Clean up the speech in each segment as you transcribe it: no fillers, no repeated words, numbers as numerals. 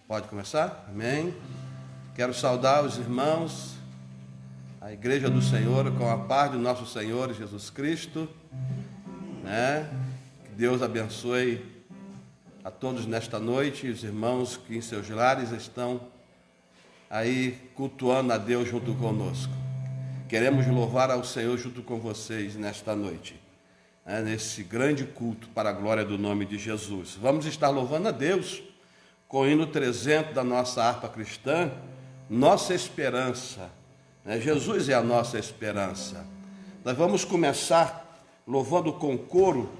Pode começar? Amém. Quero saudar os irmãos, a igreja do Senhor, com a paz do nosso Senhor Jesus Cristo, Que Deus abençoe a todos nesta noite, os irmãos que em seus lares estão aí cultuando a Deus junto conosco. Queremos louvar ao Senhor junto com vocês nesta noite, nesse grande culto para a glória do nome de Jesus. Vamos estar louvando a Deus com o hino 300 da nossa harpa cristã, Nossa Esperança. Jesus é a nossa esperança. Nós vamos começar louvando com coro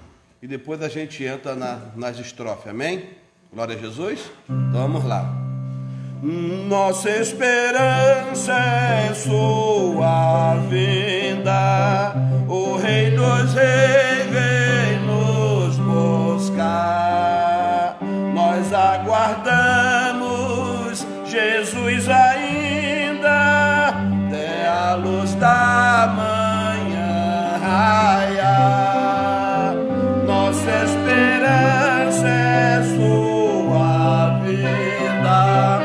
e depois a gente entra nas estrofes, amém? Glória a Jesus. Então vamos lá. Nossa esperança é sua vinda, o Rei dos Reis vem nos buscar. Nós aguardamos Jesus ainda, até a luz da manhã raiar. Nossa esperança é sua vida,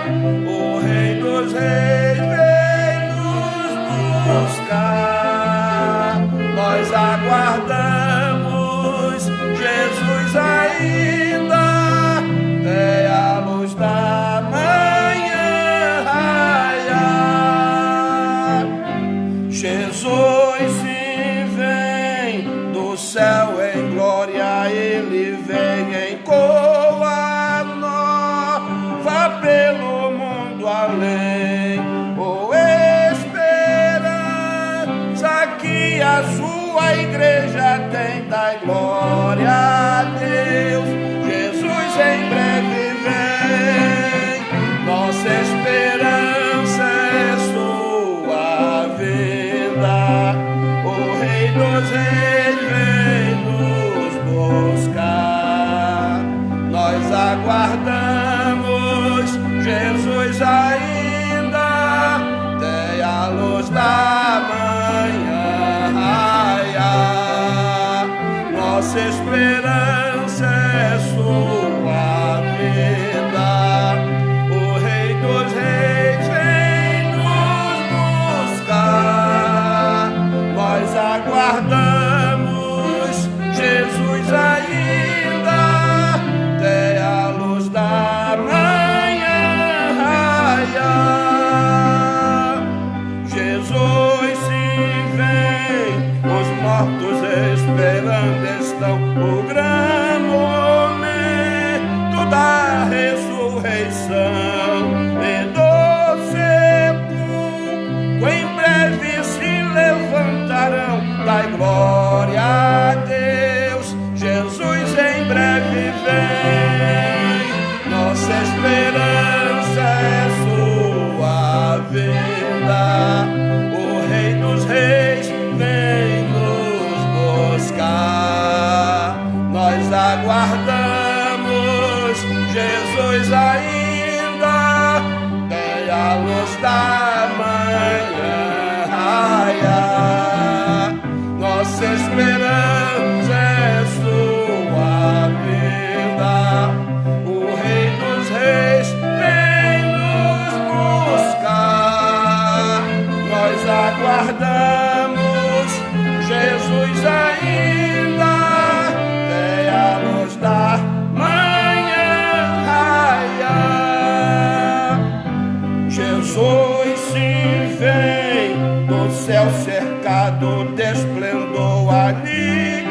o Rei dos Reis vem nos buscar. Nós aguardamos Jesus ainda, até a luz da manhã raiar. Jesus se vem do céu em glória, ele vem em coa nova pelo mundo além. Oh, esperança que a sua igreja tem, dai glória a Deus. Jesus em breve vem, nossa esperança é sua vinda, o Rei dos Reis vem nos buscar. Nós aguardamos Jesus ainda, até a luz da manhã raiar. Nossa esperança é sua vida, o Rei dos Reis vem nos buscar. Nós aguardamos Jesus ainda, até a luz da manhã raiar. Jesus se vem, os mortos esperando estão o grande momento da ressurreição e do sepulcro. Em breve se levantarão, dai glória a Deus. Jesus em breve vem, nossa esperança é sua vinda, o Rei dos Reis vem nos buscar. Nós aguardamos Jesus ainda, até a luz da manhã raiar. Nossa esperança é sua vinda, o Rei dos Reis vem nos buscar. Nós aguardamos Jesus ainda, até a luz da manhã raiar. Jesus se vem do céu cercado de esplendor, aniquilando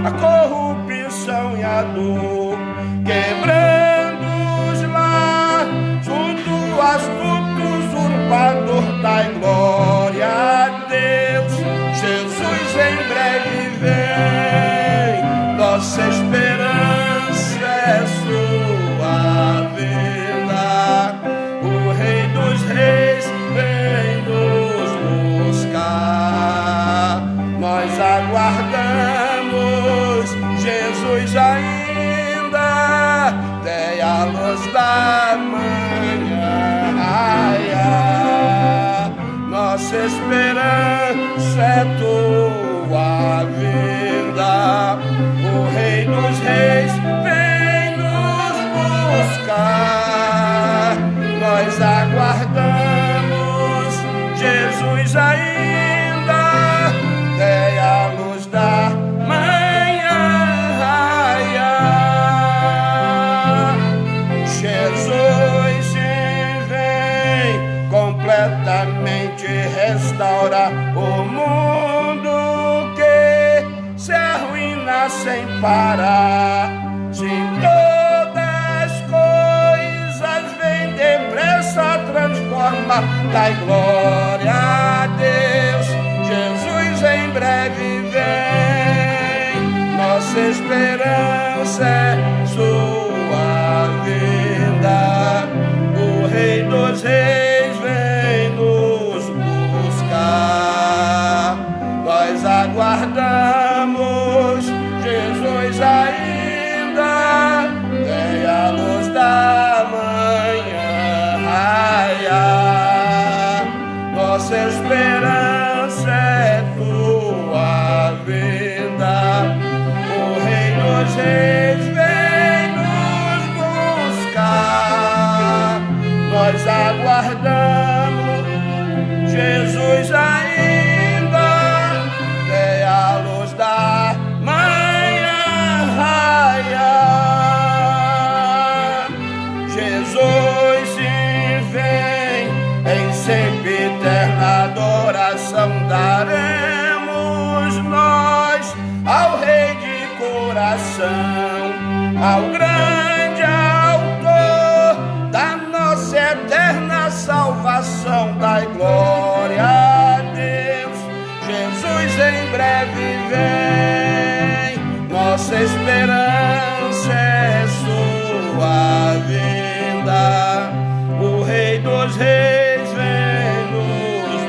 a corrupção e a dor, quebrando os laços do astuto usurpador, dai glória a Deus. Jesus em breve vem, nossa esperança é sua vinda, o Rei dos Reis vem nos buscar. Nós aguardamos Jesus ainda, até a luz da manhã raiar. Nossa esperança é tua vinda, o Rei dos Reis vem nos buscar. dai glória a Deus. Jesus em breve vem, nossa esperança é sua vinda. O Rei dos Reis vem nos buscar. Nós aguardamos Jesus ainda, vem a luz da manhã raiar. Nossa esperança é tua vinda. O Rei dos Reis vem nos buscar. Nós aguardamos Jesus ainda, vem a luz da manhã raiar. Jesus vem, em sempre eterna adoração daremos nós ao Rei de coração, ao grande autor da nossa eterna salvação. Dai glória a Deus. Jesus em breve vem, nossa esperança é sua vinda. O Rei dos Reis vem nos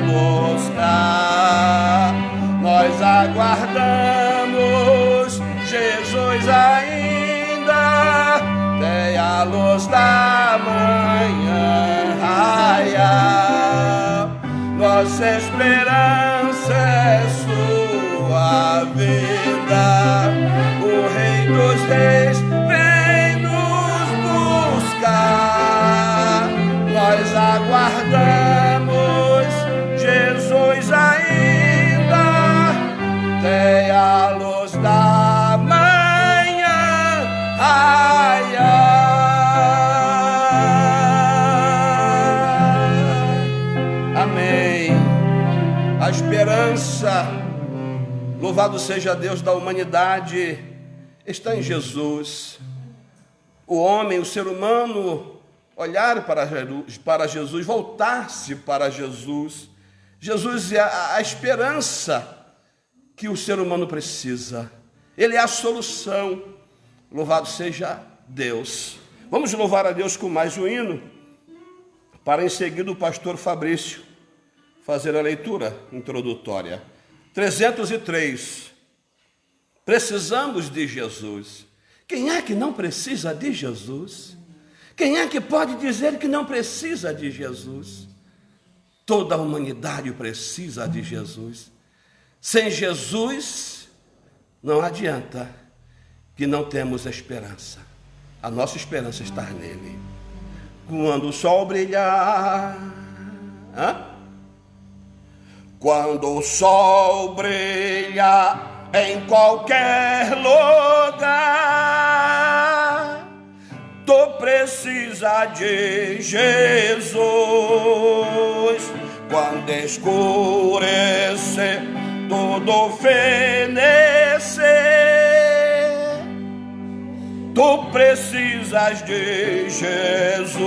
buscar. Nós aguardamos Jesus ainda, vem a luz da manhã raiar. Nossa esperança é sua vinda. O Rei dos Reis vem nos buscar. Nós aguardamos Jesus ainda, vem a luz da manhã raiar. Amém. A esperança, louvado seja Deus da humanidade, está em Jesus. O homem, o ser humano, olhar para Jesus, voltar-se para Jesus. Jesus é a esperança que o ser humano precisa. Ele é a solução. Louvado seja Deus. Vamos louvar a Deus com mais um hino, para em seguida o pastor Fabrício fazer a leitura introdutória. 303. Precisamos de Jesus. Quem é que não precisa de Jesus? Quem é que pode dizer que não precisa de Jesus? Toda a humanidade precisa de Jesus. Sem Jesus, não adianta que não temos esperança. A nossa esperança está nele. Quando o sol brilhar, quando o sol brilha em qualquer lugar, tu precisa de Jesus. Quando escurecer, tudo fenecer, tu precisas de Jesus.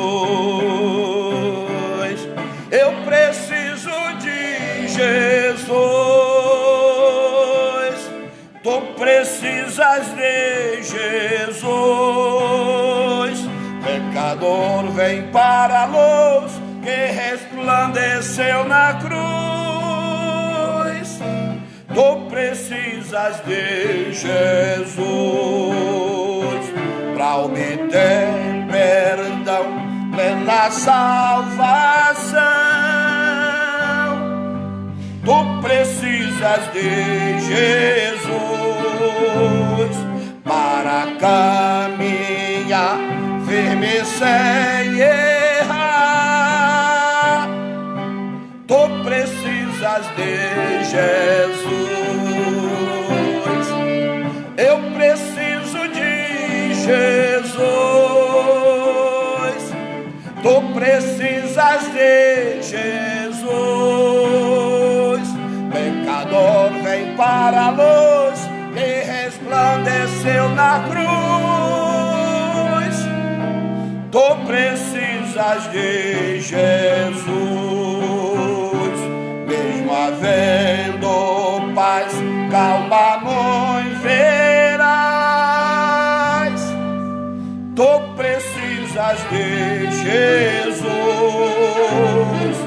Eu preciso de Jesus. Tu precisas de Jesus. Pecador, vem para a luz que resplandeceu na cruz. Tu precisas de Jesus para obter perdão, plena salvação. Tu precisas de Jesus para caminhar firme sem errar. Tu precisas de Jesus. Eu preciso de Jesus. Tu precisas de Jesus. Pecador, vem para a luz que resplandeceu na cruz. Tu precisas de Jesus Tu precisas de Jesus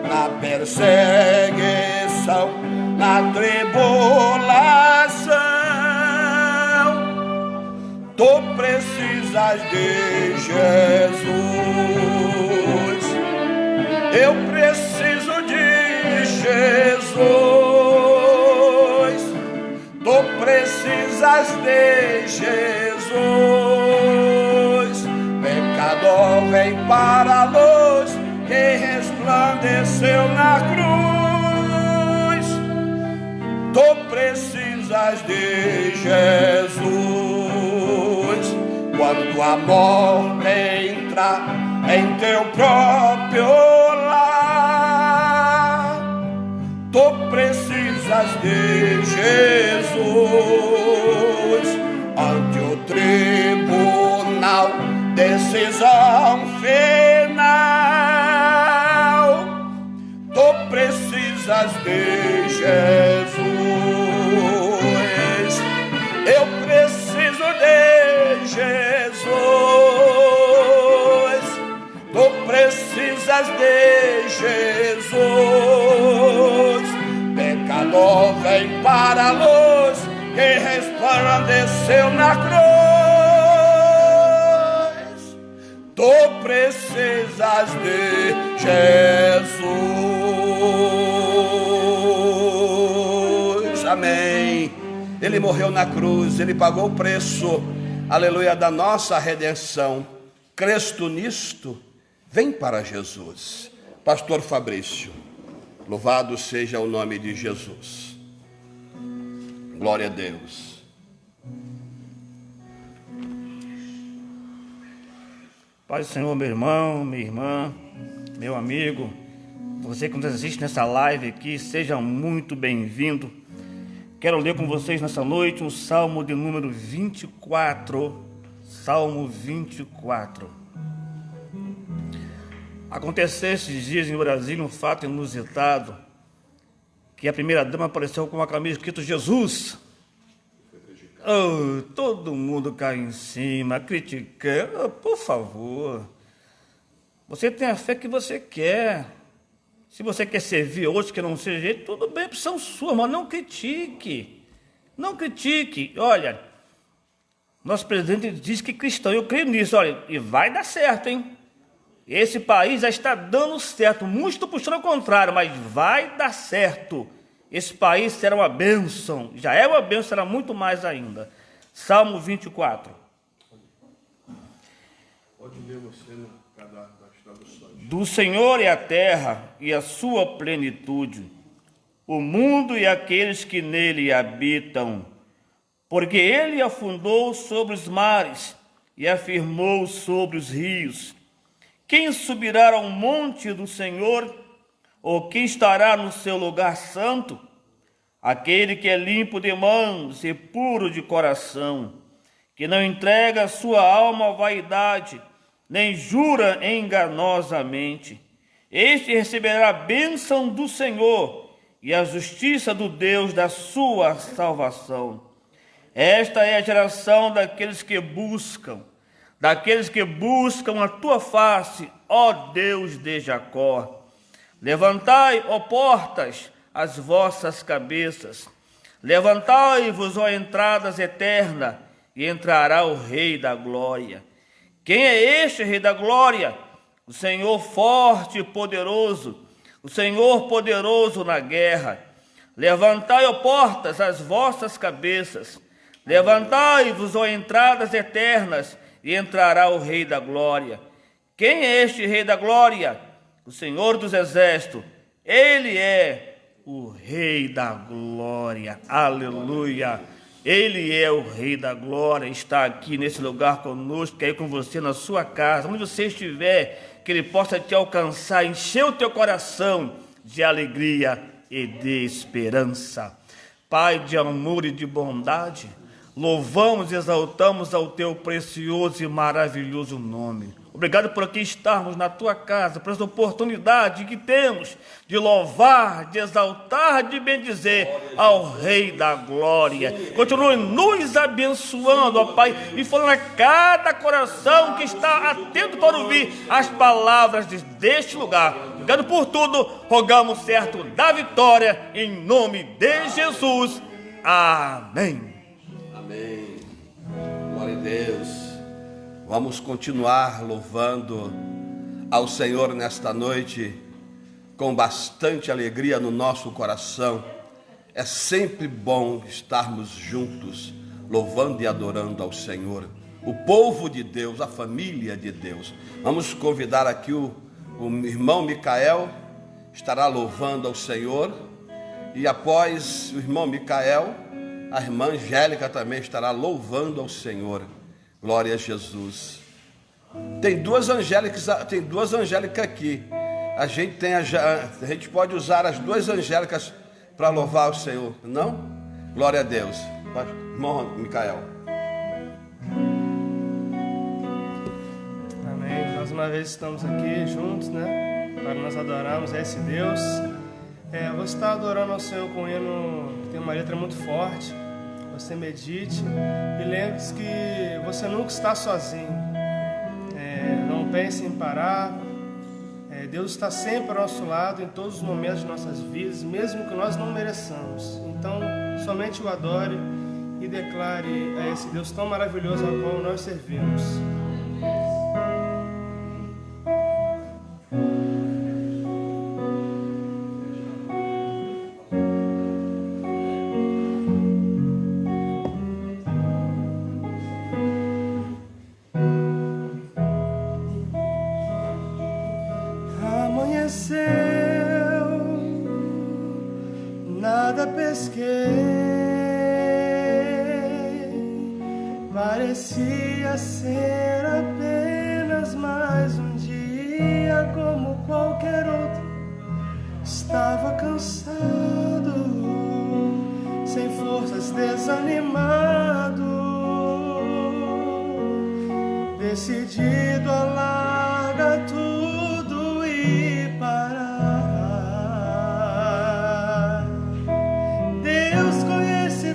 na perseguição, na tribulação. Tu precisas de Jesus. Eu preciso de Jesus. Tu precisas de Jesus. Pecador, vem para a luz que resplandeceu na cruz. Tu precisas de Jesus. Quando a morte entra em teu próprio lar, tu precisas de Jesus. Ante o tribunal, decisão final, tu precisas de Jesus. Eu preciso de Jesus. Tu precisas de Jesus. Pecador, vem para a luz que resplandeceu na cruz. Tu precisas de Jesus. Amém. Ele morreu na cruz, ele pagou o preço, aleluia, da nossa redenção. Crês tu nisto? Vem para Jesus. Pastor Fabrício, louvado seja o nome de Jesus. Glória a Deus. Pai do Senhor, meu irmão, minha irmã, meu amigo, você que nos assiste nessa live aqui, seja muito bem-vindo. Quero ler com vocês nessa noite um salmo de número 24. Salmo 24. Aconteceu esses dias em Brasília um fato inusitado, que a primeira-dama apareceu com uma camisa escrito Jesus. Oh, todo mundo cai em cima, criticando. Oh, por favor, você tem a fé que você quer. Se você quer servir outros que não seja jeito, tudo bem, opção sua, mas não critique. Não critique. Olha, nosso presidente diz que cristão, eu creio nisso, olha, e vai dar certo, hein? Esse país já está dando certo, muitos estão puxando ao contrário, mas vai dar certo. Esse país será uma bênção, já é uma bênção, será muito mais ainda. Salmo 24. Pode ler você na das traduções. Do Senhor é a terra e a sua plenitude, o mundo e aqueles que nele habitam, porque ele afundou sobre os mares e afirmou sobre os rios. Quem subirá ao monte do Senhor, ou quem estará no seu lugar santo? Aquele que é limpo de mãos e puro de coração, que não entrega a sua alma à vaidade, nem jura enganosamente. Este receberá a bênção do Senhor e a justiça do Deus da sua salvação. Esta é a geração daqueles que buscam a tua face, ó Deus de Jacó. Levantai, ó portas, as vossas cabeças. Levantai-vos, ó entradas eternas, e entrará o Rei da Glória. Quem é este Rei da Glória? O Senhor forte e poderoso, o Senhor poderoso na guerra. Levantai, ó portas, as vossas cabeças. Levantai-vos, ó entradas eternas, e entrará o Rei da Glória. Quem é este Rei da Glória? O Senhor dos Exércitos. Ele é o Rei da Glória. Aleluia. Ele é o Rei da Glória. Está aqui nesse lugar conosco, quer ir com você na sua casa, onde você estiver, que Ele possa te alcançar, encher o teu coração de alegria e de esperança. Pai de amor e de bondade, louvamos e exaltamos ao teu precioso e maravilhoso nome. Obrigado por aqui estarmos na tua casa, por essa oportunidade que temos de louvar, de exaltar, de bendizer ao Rei da Glória. Continue nos abençoando, ó Pai, e falando a cada coração que está atento para ouvir as palavras deste lugar. Obrigado por tudo, rogamos certo da vitória, em nome de Jesus. Amém. Amém. Glória a Deus. Vamos continuar louvando ao Senhor nesta noite com bastante alegria no nosso coração. É sempre bom estarmos juntos, louvando e adorando ao Senhor. O povo de Deus, a família de Deus. Vamos convidar aqui o irmão Micael, estará louvando ao Senhor. E após o irmão Micael, a irmã Angélica também estará louvando ao Senhor. Glória a Jesus. Tem duas angélicas aqui. A gente pode usar as duas angélicas para louvar o Senhor, não? Glória a Deus. Irmão Micael. Amém. Mais uma vez estamos aqui juntos, né? Para nós adorarmos a esse Deus. Você está adorando ao Senhor com um hino que tem uma letra muito forte. Você medite e lembre-se que você nunca está sozinho. Não pense em parar. Deus está sempre ao nosso lado em todos os momentos de nossas vidas, mesmo que nós não mereçamos. Então, somente o adore e declare a esse Deus tão maravilhoso ao qual nós servimos. Nada pesquei, parecia ser apenas mais um dia como qualquer outro. Estava cansado, sem forças, desanimado, decidido a largar tudo e parar.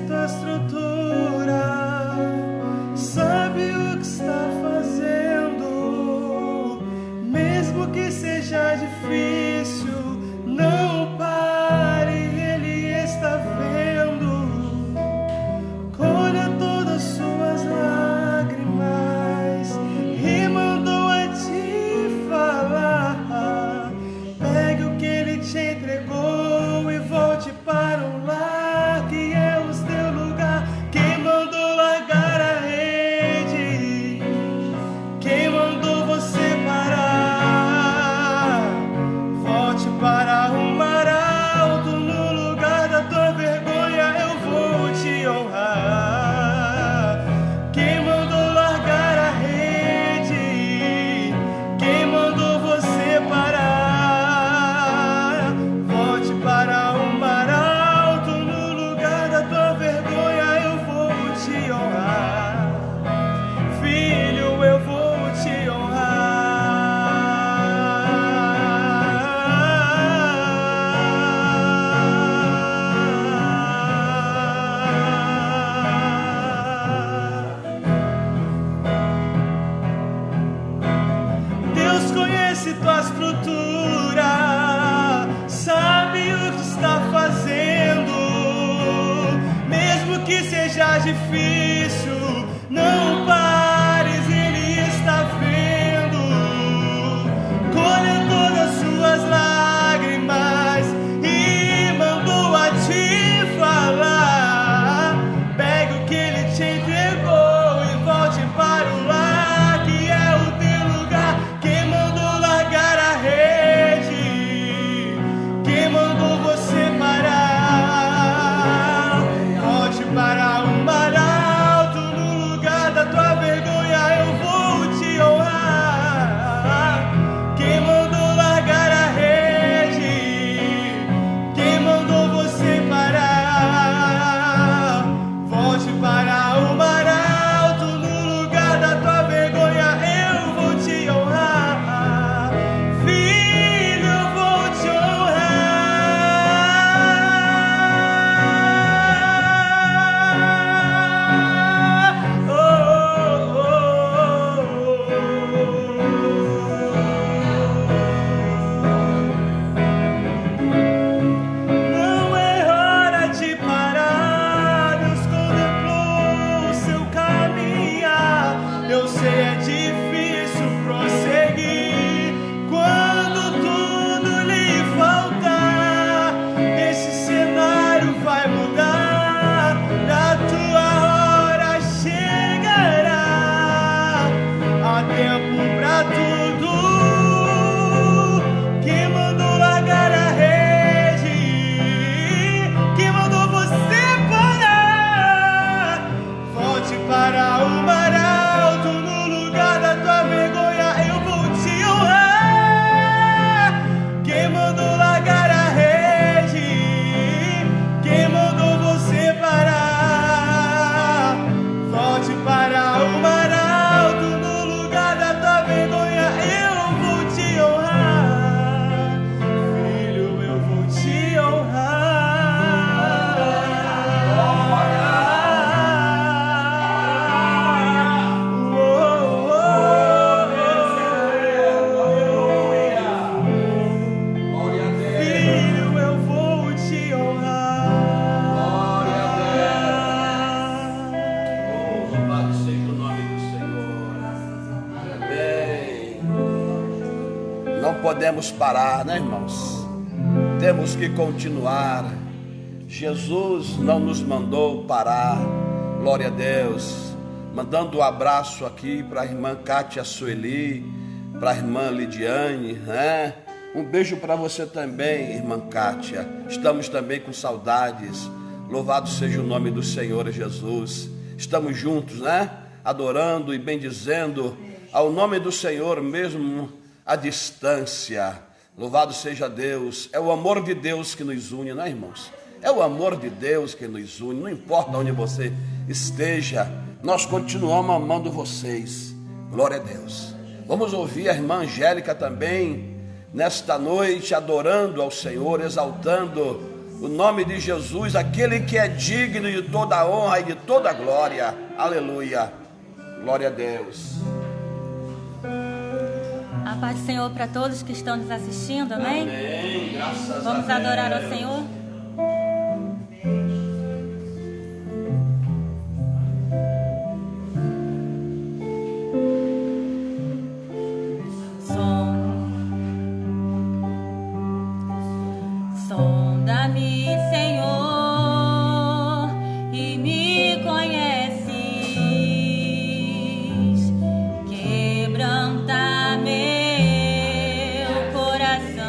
Tua estrutura, sabe o que está fazendo, mesmo que seja difícil, não pare, Ele está vendo. Colha todas suas lágrimas e mandou a te falar. Pegue o que Ele te entregou e volte para um lar que é para um mar alto. No lugar da tua vergonha eu vou te honrar. Quem mandou largar a rede? Quem mandou você parar? Volte para um mar alto. No lugar da tua vergonha eu vou te honrar. Filho, eu vou te honrar. Tua estrutura, sabe o que está fazendo, mesmo que seja difícil, não pares, Ele está vendo. Colhe todas suas lágrimas e mandou a te falar. Pegue o que Ele te entregou e volte para o lar que é o teu lugar. Quem mandou largar a rede? Quem mandou você parar? Volte para um mar alto. No lugar da tua tempo pra tudo, que mandou largar a rede, que mandou você parar. Volte para o mar alto, no lugar da tua vergonha eu vou te honrar. Quem mandou largar a rede, quem mandou você parar. Volte para o mar alto, no lugar da tua vergonha eu vou te honrar. Filho, eu vou te honrar. Filho, eu vou te honrar. Louvado seja o nome do Senhor. Amém. Não podemos parar, né, irmãos? Temos que continuar. Jesus não nos mandou parar. Glória a Deus. Mandando um abraço aqui para a irmã Kátia Sueli, para a irmã Lidiane, né? Um beijo para você também, irmã Kátia. Estamos também com saudades. Louvado seja o nome do Senhor Jesus. Estamos juntos, né? Adorando e bendizendo ao nome do Senhor, mesmo à distância. Louvado seja Deus. É o amor de Deus que nos une, né, irmãos? É o amor de Deus que nos une. Não importa onde você esteja, nós continuamos amando vocês. Glória a Deus. Vamos ouvir a irmã Angélica também, nesta noite, adorando ao Senhor, exaltando o nome de Jesus, aquele que é digno de toda a honra e de toda a glória. Aleluia. Glória a Deus. A paz do Senhor para todos que estão nos assistindo, amém? Amém. Graças a Deus. Vamos adorar ao Senhor. Sonda-me, Senhor, e me conheces. Quebranta meu coração.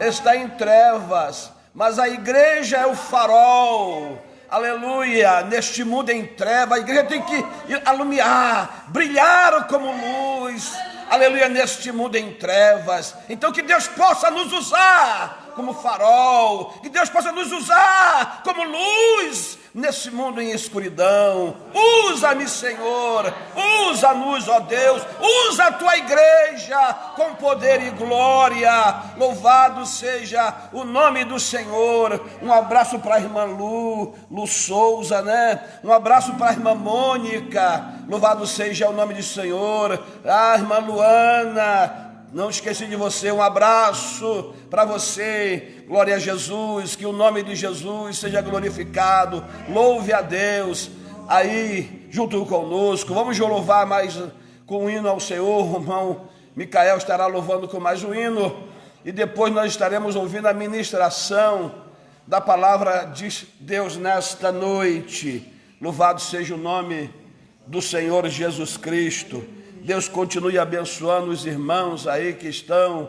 está em trevas, mas a igreja é o farol. Aleluia, neste mundo em trevas, a igreja tem que alumiar, brilhar como luz. Aleluia, neste mundo em trevas. Então que Deus possa nos usar como farol, que Deus possa nos usar como luz nesse mundo em escuridão. Usa-me, Senhor, usa-nos, ó Deus, usa a tua igreja com poder e glória. Louvado seja o nome do Senhor. Um abraço para a irmã Lu Souza, né? Um abraço para a irmã Mônica. Louvado seja o nome do Senhor. Ah, irmã Luana, não esqueci de você, um abraço para você. Glória a Jesus, que o nome de Jesus seja glorificado. Louve a Deus aí junto conosco. Vamos louvar mais com um hino ao Senhor. O irmão Micael estará louvando com mais um hino, e depois nós estaremos ouvindo a ministração da palavra de Deus nesta noite. Louvado seja o nome do Senhor Jesus Cristo. Deus continue abençoando os irmãos aí que estão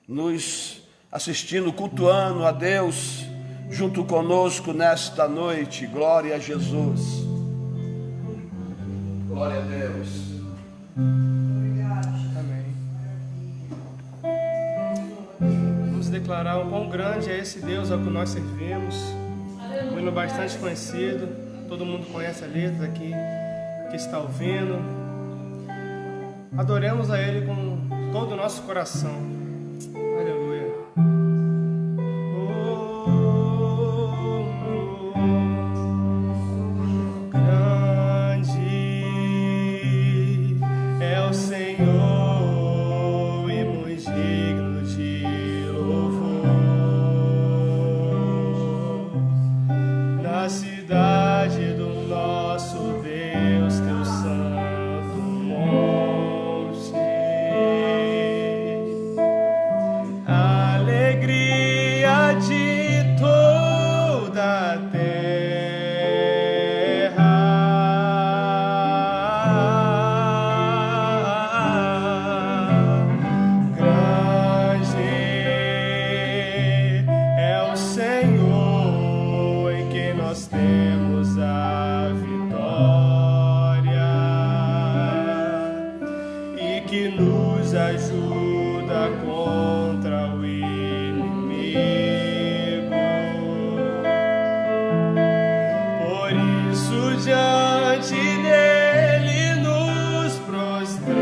nos assistindo, cultuando a Deus junto conosco nesta noite. Glória a Jesus. Glória a Deus. Amém. Vamos declarar o quão grande é esse Deus ao que nós servimos. Um hino bastante conhecido, todo mundo conhece a letra aqui que está ouvindo. Adoremos a Ele com todo o nosso coração. Aleluia. Grande é o Senhor e muito digno de louvor. Na cidade do nosso Deus, teu santo monte. De toda a terra, grande é o Senhor em quem nós temos a vitória e que nos ajuda contra o diante dele nos prostramos,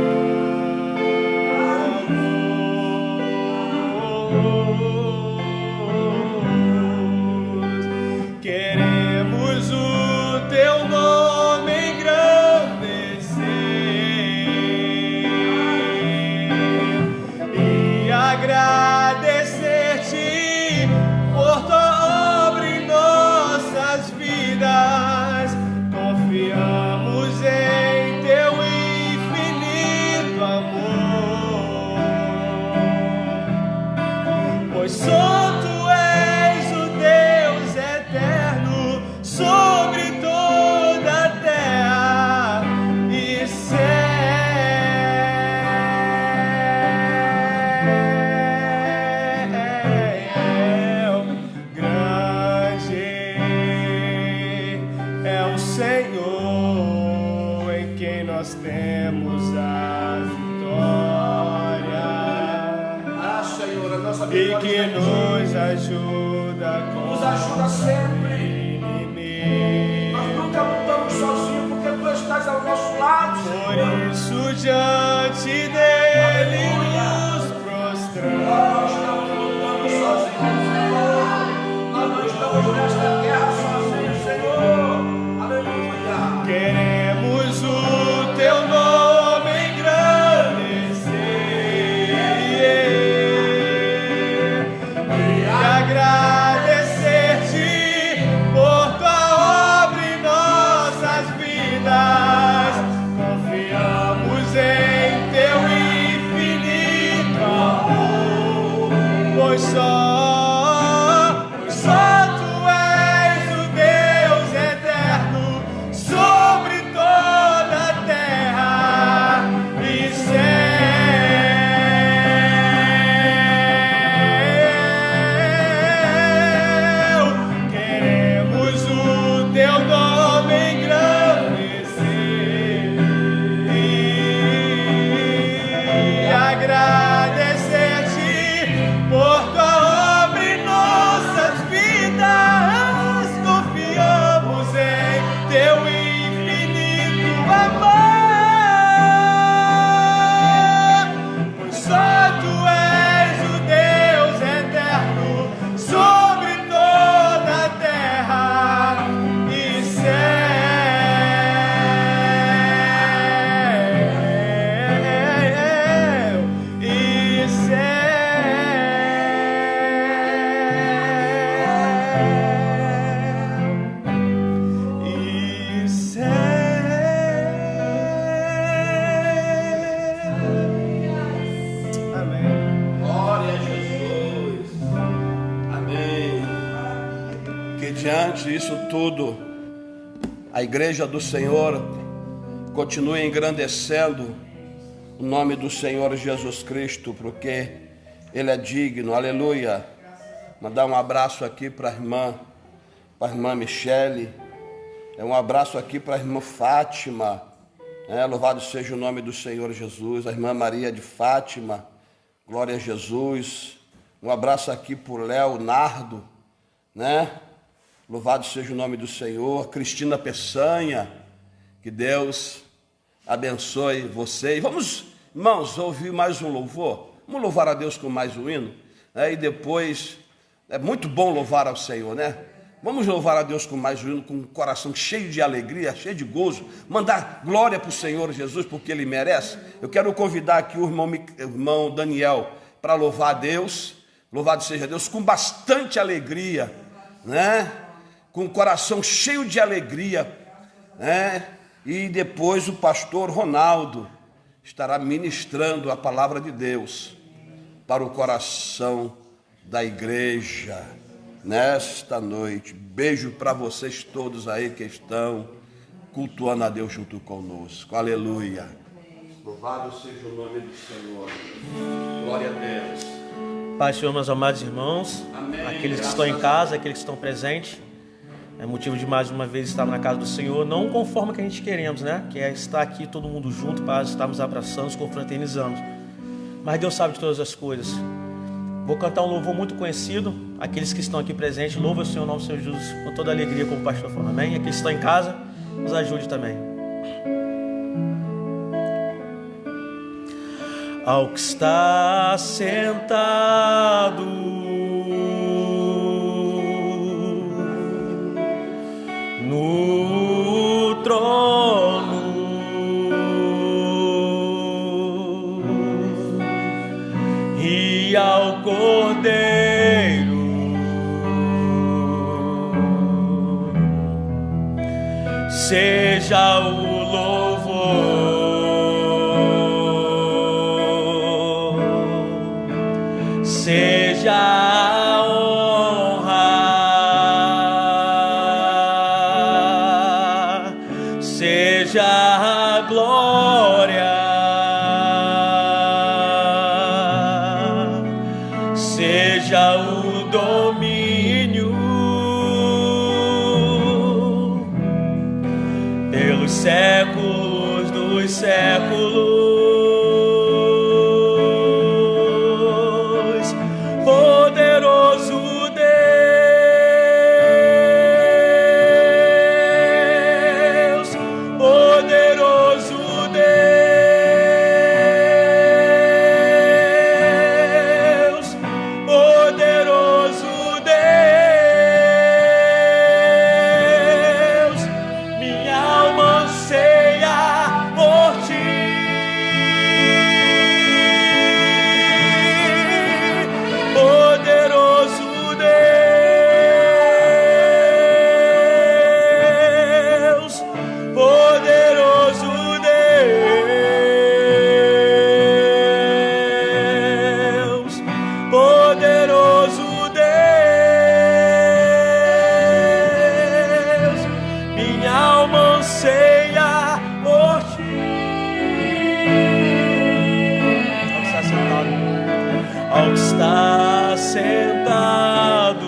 queremos o teu nome engrandecer e agradecer-te por tua obra em nossas vidas. Confiamos em teu infinito amor, pois só tu és o Deus eterno sobre toda a terra e céu. Grande é o Senhor em quem nós temos a vitória. Ah, Senhor, a nossa E vitória que nos ajuda sempre. inimigo. Nós nunca lutamos sozinhos, porque tu estás ao nosso lado, Por Senhor. isso diante dele nos Nós prostramos. não estamos lutando sozinhos, Senhor. Nós não estamos nesta guerra sozinhos, Senhor. Aleluia. Queremos o teu nome engrandecer e agradecer-te por tua obra em nossas vidas. Confiamos em teu diante disso tudo, a igreja do Senhor continue engrandecendo o nome do Senhor Jesus Cristo, porque Ele é digno, aleluia. Mandar um abraço aqui para a irmã Michele, um abraço aqui para a irmã Fátima, louvado seja o nome do Senhor Jesus, a irmã Maria de Fátima, glória a Jesus. Um abraço aqui para o Leonardo, louvado seja o nome do Senhor. Cristina Peçanha, que Deus abençoe vocês. Vamos, irmãos, ouvir mais um louvor. Vamos louvar a Deus com mais um hino, e depois, é muito bom louvar ao Senhor, Vamos louvar a Deus com mais um hino, com um coração cheio de alegria, cheio de gozo, mandar glória para o Senhor Jesus, porque Ele merece. Eu quero convidar aqui o irmão Daniel para louvar a Deus, louvado seja Deus, com bastante alegria, com o coração cheio de alegria, e depois o pastor Ronaldo estará ministrando a palavra de Deus para o coração da igreja nesta noite. Beijo para vocês todos aí que estão cultuando a Deus junto conosco. Aleluia. Louvado seja o nome do Senhor. Glória a Deus. Pai, Senhor, meus amados irmãos, amém. Aqueles que estão em casa, aqueles que estão presentes, é motivo de mais uma vez estar na casa do Senhor, não conforme o que a gente queremos, que é estar aqui todo mundo junto para estarmos abraçando, confraternizando. Mas Deus sabe de todas as coisas. Vou cantar um louvor muito conhecido. Aqueles que estão aqui presentes, louva o Senhor, o nome do Senhor Jesus com toda a alegria, como o pastor falou, amém? Aqueles que estão em casa, nos ajude também. Ao que está sentado no trono e ao Cordeiro seja o louvor, seja a honra, seja a glória, seja o domínio pelos séculos dos séculos. Poderoso Deus, poderoso Deus, poderoso Deus, minha alma anseia por ti. Poderoso Deus, poderoso Deus, poderoso Deus, minha alma anseia por ti. Ao que está sentado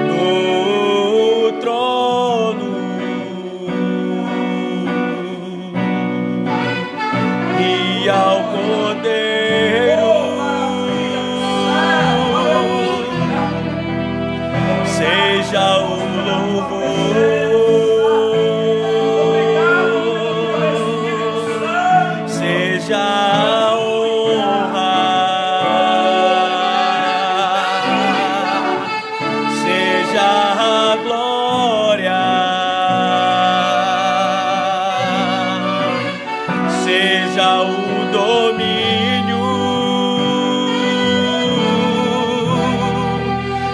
no trono e ao Cordeiro seja o louvor, seja a honra, seja a glória, seja o domínio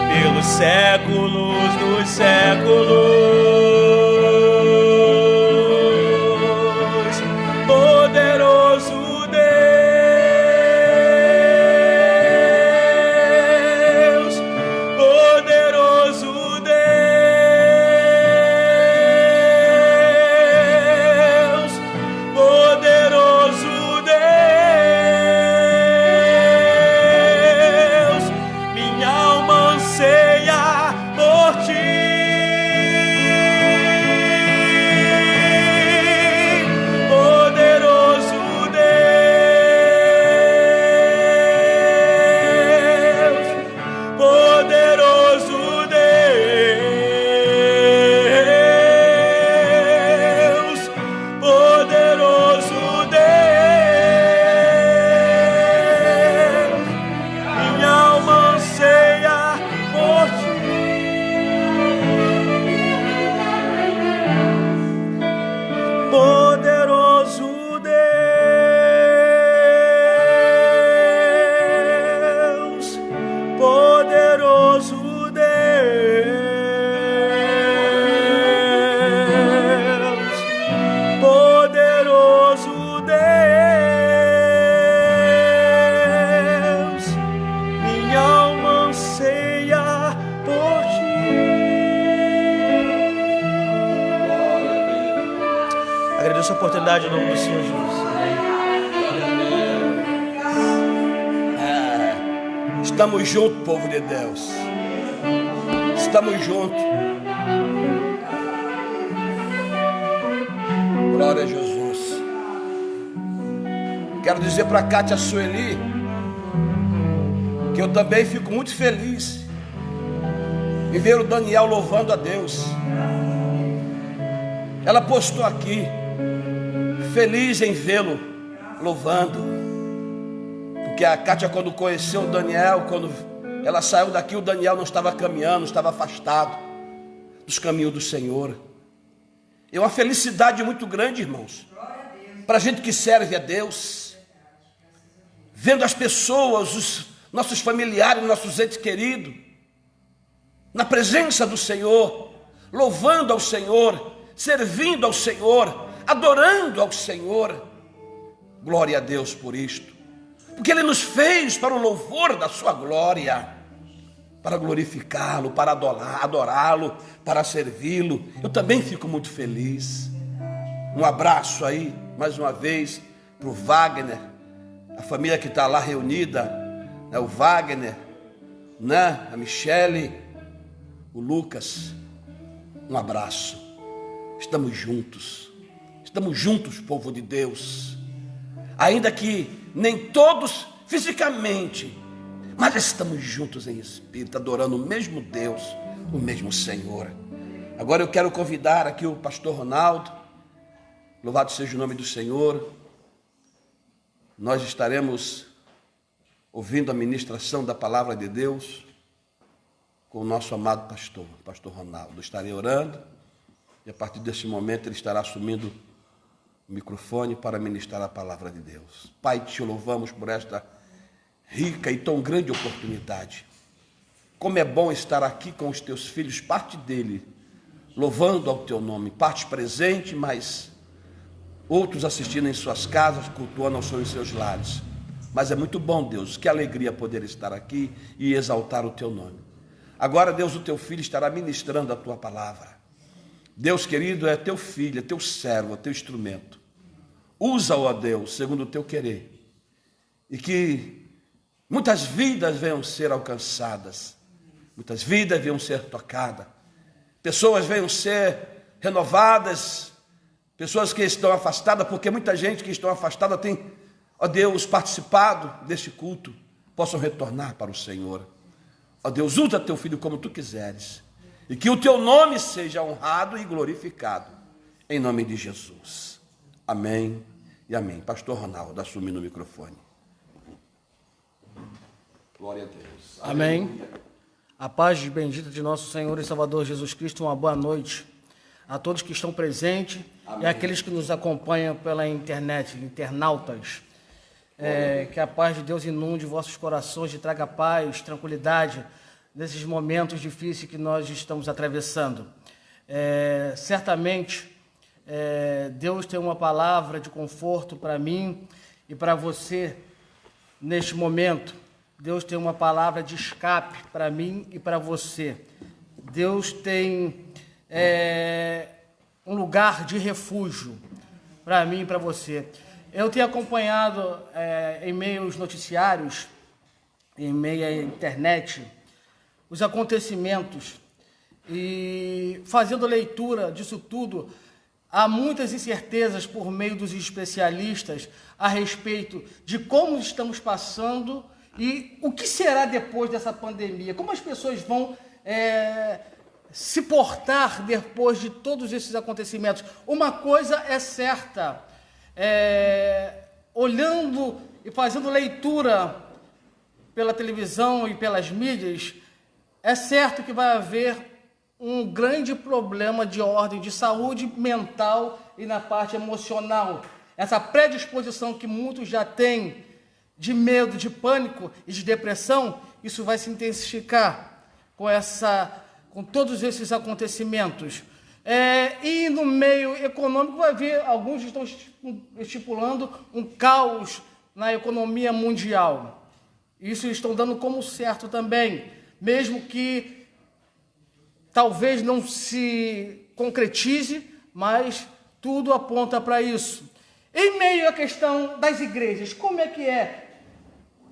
pelos séculos dos séculos. Poderoso Deus, essa oportunidade em nome do Senhor Jesus. Estamos juntos, povo de Deus. Estamos juntos. Glória a Jesus. Quero dizer para a Cátia Sueli que eu também fico muito feliz em ver o Daniel louvando a Deus. Ela postou aqui, feliz em vê-lo louvando. Porque a Cátia, quando conheceu o Daniel, quando ela saiu daqui, o Daniel não estava caminhando, estava afastado dos caminhos do Senhor. É uma felicidade muito grande, irmãos, para a gente que serve a Deus, vendo as pessoas, os nossos familiares, nossos entes queridos, na presença do Senhor, louvando ao Senhor, servindo ao Senhor, adorando ao Senhor. Glória a Deus por isto, porque Ele nos fez para o louvor da sua glória, para glorificá-lo, para adorá-lo, para servi-lo. Eu também fico muito feliz. Um abraço aí, mais uma vez, para o Wagner, a família que está lá reunida, né? O Wagner, né? A Michele, o Lucas. Um abraço. Estamos juntos, povo de Deus. Ainda que nem todos fisicamente, mas estamos juntos em espírito, adorando o mesmo Deus, o mesmo Senhor. Agora eu quero convidar aqui o pastor Ronaldo. Louvado seja o nome do Senhor. Nós estaremos ouvindo a ministração da palavra de Deus com o nosso amado pastor Ronaldo. Estarei orando e a partir desse momento ele estará assumindo o microfone para ministrar a palavra de Deus. Pai, te louvamos por esta rica e tão grande oportunidade. Como é bom estar aqui com os teus filhos, parte dele, louvando ao teu nome, parte presente, mas outros assistindo em suas casas, cultuando ao Senhor em seus lares. Mas é muito bom, Deus, que alegria poder estar aqui e exaltar o teu nome. Agora, Deus, o teu filho estará ministrando a tua palavra. Deus querido, é teu filho, é teu servo, é teu instrumento. Usa-o, ó Deus, segundo o teu querer. E que muitas vidas venham ser alcançadas, muitas vidas venham ser tocadas, pessoas venham ser renovadas, pessoas que estão afastadas, porque muita gente que está afastada tem, ó Deus, participado deste culto, possam retornar para o Senhor. Ó Deus, usa teu filho como tu quiseres, e que o teu nome seja honrado e glorificado, em nome de Jesus. Amém e amém. Pastor Ronaldo, assume no microfone. Glória a Deus. Amém. A paz bendita de nosso Senhor e Salvador Jesus Cristo, uma boa noite a todos que estão presentes. Amém. E aqueles que nos acompanham pela internet, internautas. Que a paz de Deus inunde vossos corações e traga paz, tranquilidade nesses momentos difíceis que nós estamos atravessando. Certamente, Deus tem uma palavra de conforto para mim e para você neste momento. Deus tem uma palavra de escape para mim e para você. Deus tem um lugar de refúgio para mim e para você. Eu tenho acompanhado em meio aos noticiários, em meio à internet, os acontecimentos e fazendo leitura disso tudo, há muitas incertezas por meio dos especialistas a respeito de como estamos passando e o que será depois dessa pandemia, como as pessoas vão se portar depois de todos esses acontecimentos. Uma coisa é certa, olhando e fazendo leitura pela televisão e pelas mídias, é certo que vai haver um grande problema de ordem de saúde mental e na parte emocional. Essa predisposição que muitos já têm de medo, de pânico e de depressão, isso vai se intensificar com todos esses acontecimentos. E no meio econômico vai haver, alguns estão estipulando um caos na economia mundial. Isso estão dando como certo também, mesmo que talvez não se concretize, mas Tudo aponta para isso. Em meio à questão das igrejas, como é que é?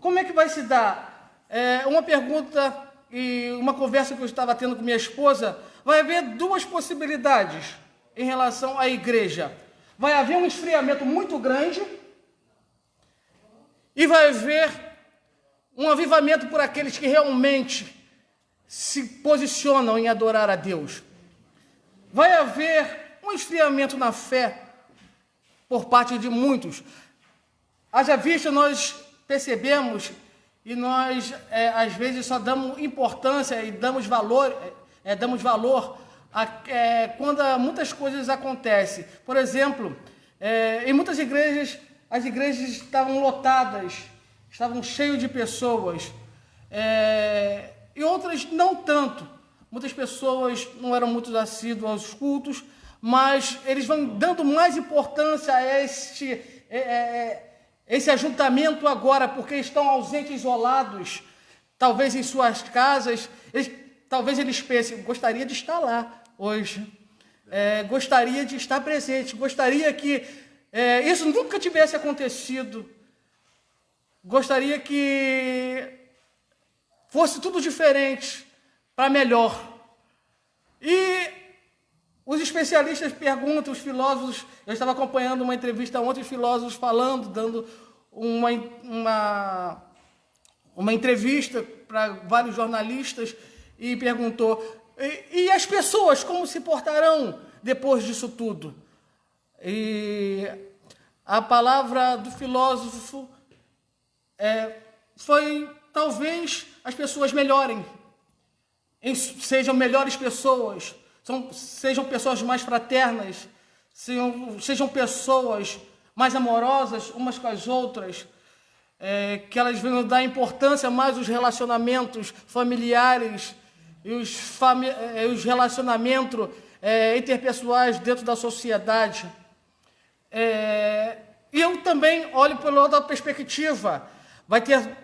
Como é que vai se dar? Uma pergunta e uma conversa que eu estava tendo com minha esposa, vai haver duas possibilidades em relação à igreja. Vai haver um esfriamento muito grande e vai haver um avivamento por aqueles que realmente se posicionam em adorar a Deus. Vai haver um esfriamento na fé por parte de muitos. Haja vista, nós percebemos e nós, às vezes, só damos importância e damos valor quando muitas coisas acontecem. Por exemplo, em muitas igrejas, as igrejas estavam lotadas, estavam cheias de pessoas, e outras não tanto. Muitas pessoas não eram muito assíduas aos cultos, mas eles vão dando mais importância a esse ajuntamento agora, porque estão ausentes, isolados, talvez em suas casas. Talvez eles pensem, gostaria de estar lá hoje, gostaria de estar presente, gostaria que isso nunca tivesse acontecido, gostaria que fosse tudo diferente, para melhor. E os especialistas perguntam, os filósofos, eu estava acompanhando uma entrevista ontem, os filósofos falando, dando uma entrevista para vários jornalistas, e perguntou, e as pessoas como se portarão depois disso tudo? E a palavra do filósofo foi, talvez as pessoas melhorem, sejam melhores pessoas, sejam pessoas mais fraternas, sejam pessoas mais amorosas umas com as outras, que elas venham dar importância mais aos relacionamentos familiares e os relacionamentos interpessoais dentro da sociedade. E eu também olho pela outra perspectiva. Vai ter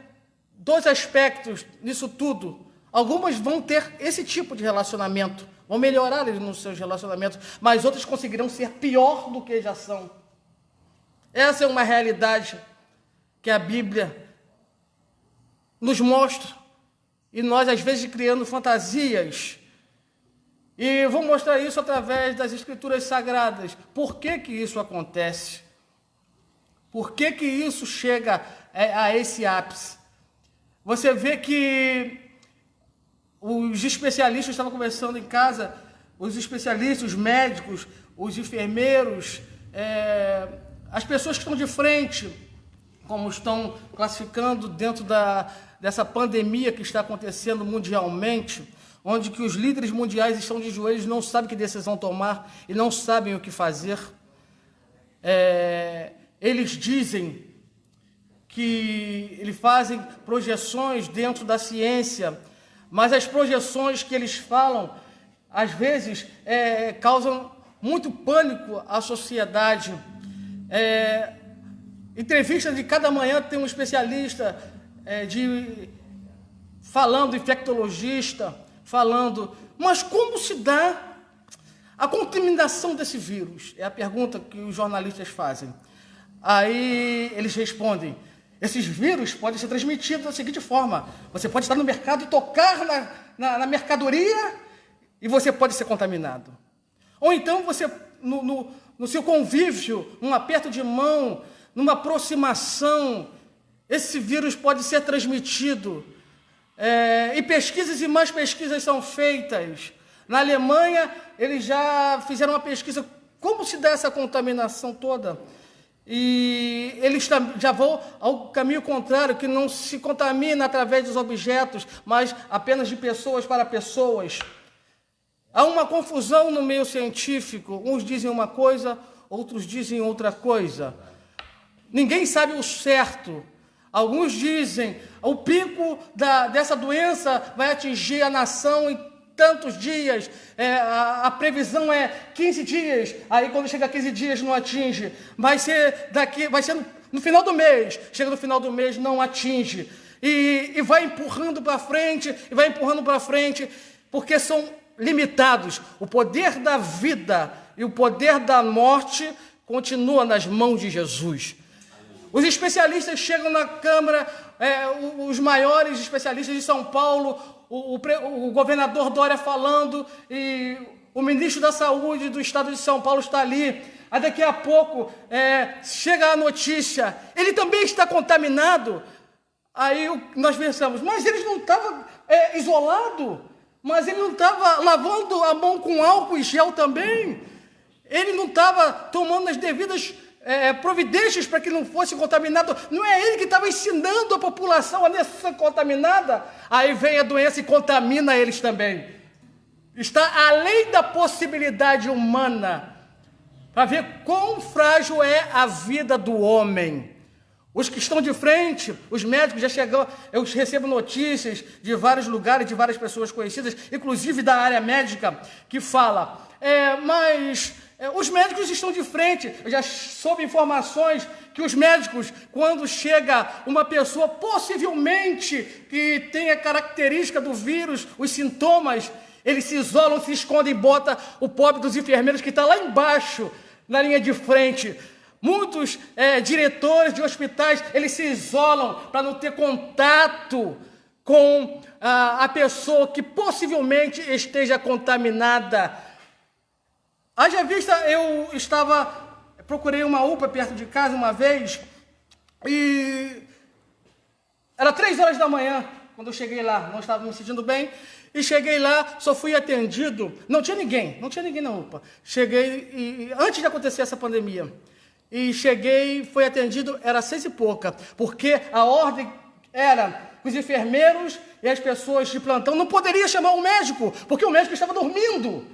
dois aspectos nisso tudo. Algumas vão ter esse tipo de relacionamento, vão melhorar nos seus relacionamentos, mas outras conseguirão ser pior do que já são. Essa é uma realidade que a Bíblia nos mostra, e nós às vezes criando fantasias, e vou mostrar isso através das Escrituras Sagradas. Por que que isso acontece? Por que que isso chega a esse ápice? Você vê que os especialistas, estavam conversando em casa, os especialistas, os médicos, os enfermeiros, as pessoas que estão de frente, como estão classificando dentro dessa pandemia que está acontecendo mundialmente, onde que os líderes mundiais estão de joelhos, não sabem que decisão tomar e não sabem o que fazer. Eles dizem que eles fazem projeções dentro da ciência, mas as projeções que eles falam, às vezes, causam muito pânico à sociedade. Entrevista de cada manhã tem um especialista falando, infectologista, falando, mas como se dá a contaminação desse vírus? É a pergunta que os jornalistas fazem. Aí eles respondem, esses vírus podem ser transmitidos da seguinte forma, você pode estar no mercado e tocar na mercadoria e você pode ser contaminado. Ou então você, no seu convívio, num aperto de mão, numa aproximação, esse vírus pode ser transmitido. E pesquisas e mais pesquisas são feitas. Na Alemanha, eles já fizeram uma pesquisa, como se dá essa contaminação toda? E eles já vão ao caminho contrário, que não se contamina através dos objetos, mas apenas de pessoas para pessoas. Há uma confusão no meio científico, uns dizem uma coisa, outros dizem outra coisa. Ninguém sabe o certo. Alguns dizem, o pico dessa doença vai atingir a nação em tantos dias, a previsão é 15 dias, aí quando chega a 15 dias não atinge, vai ser no final do mês, chega no final do mês não atinge, e vai empurrando para frente, porque são limitados. O poder da vida e o poder da morte continua nas mãos de Jesus. Os especialistas chegam na Câmara, os maiores especialistas de São Paulo, o governador Dória falando, e o ministro da Saúde do estado de São Paulo está ali. Aí daqui a pouco chega a notícia, ele também está contaminado. Aí nós pensamos, mas ele não estava isolado? Mas ele não estava lavando a mão com álcool e gel também? Ele não estava tomando as devidas providências para que não fosse contaminado? Não é ele que estava ensinando a população a não ser contaminada? Aí vem a doença e contamina eles também. Está além da possibilidade humana, para ver quão frágil é a vida do homem. Os que estão de frente, os médicos já chegam, eu recebo notícias de vários lugares, de várias pessoas conhecidas, inclusive da área médica, que fala, os médicos estão de frente. Eu já soube informações que os médicos, quando chega uma pessoa possivelmente que tem a característica do vírus, os sintomas, eles se isolam, se escondem e botam o pobre dos enfermeiros que está lá embaixo, na linha de frente. Muitos diretores de hospitais, eles se isolam para não ter contato com a pessoa que possivelmente esteja contaminada. Haja vista, procurei uma UPA perto de casa uma vez, e era 3 horas da manhã, quando eu cheguei lá, não estava me sentindo bem, e cheguei lá, só fui atendido, não tinha ninguém na UPA. Cheguei, antes de acontecer essa pandemia, e cheguei, fui atendido, era 6 e pouca, porque a ordem era que os enfermeiros e as pessoas de plantão não poderiam chamar o médico, porque o médico estava dormindo.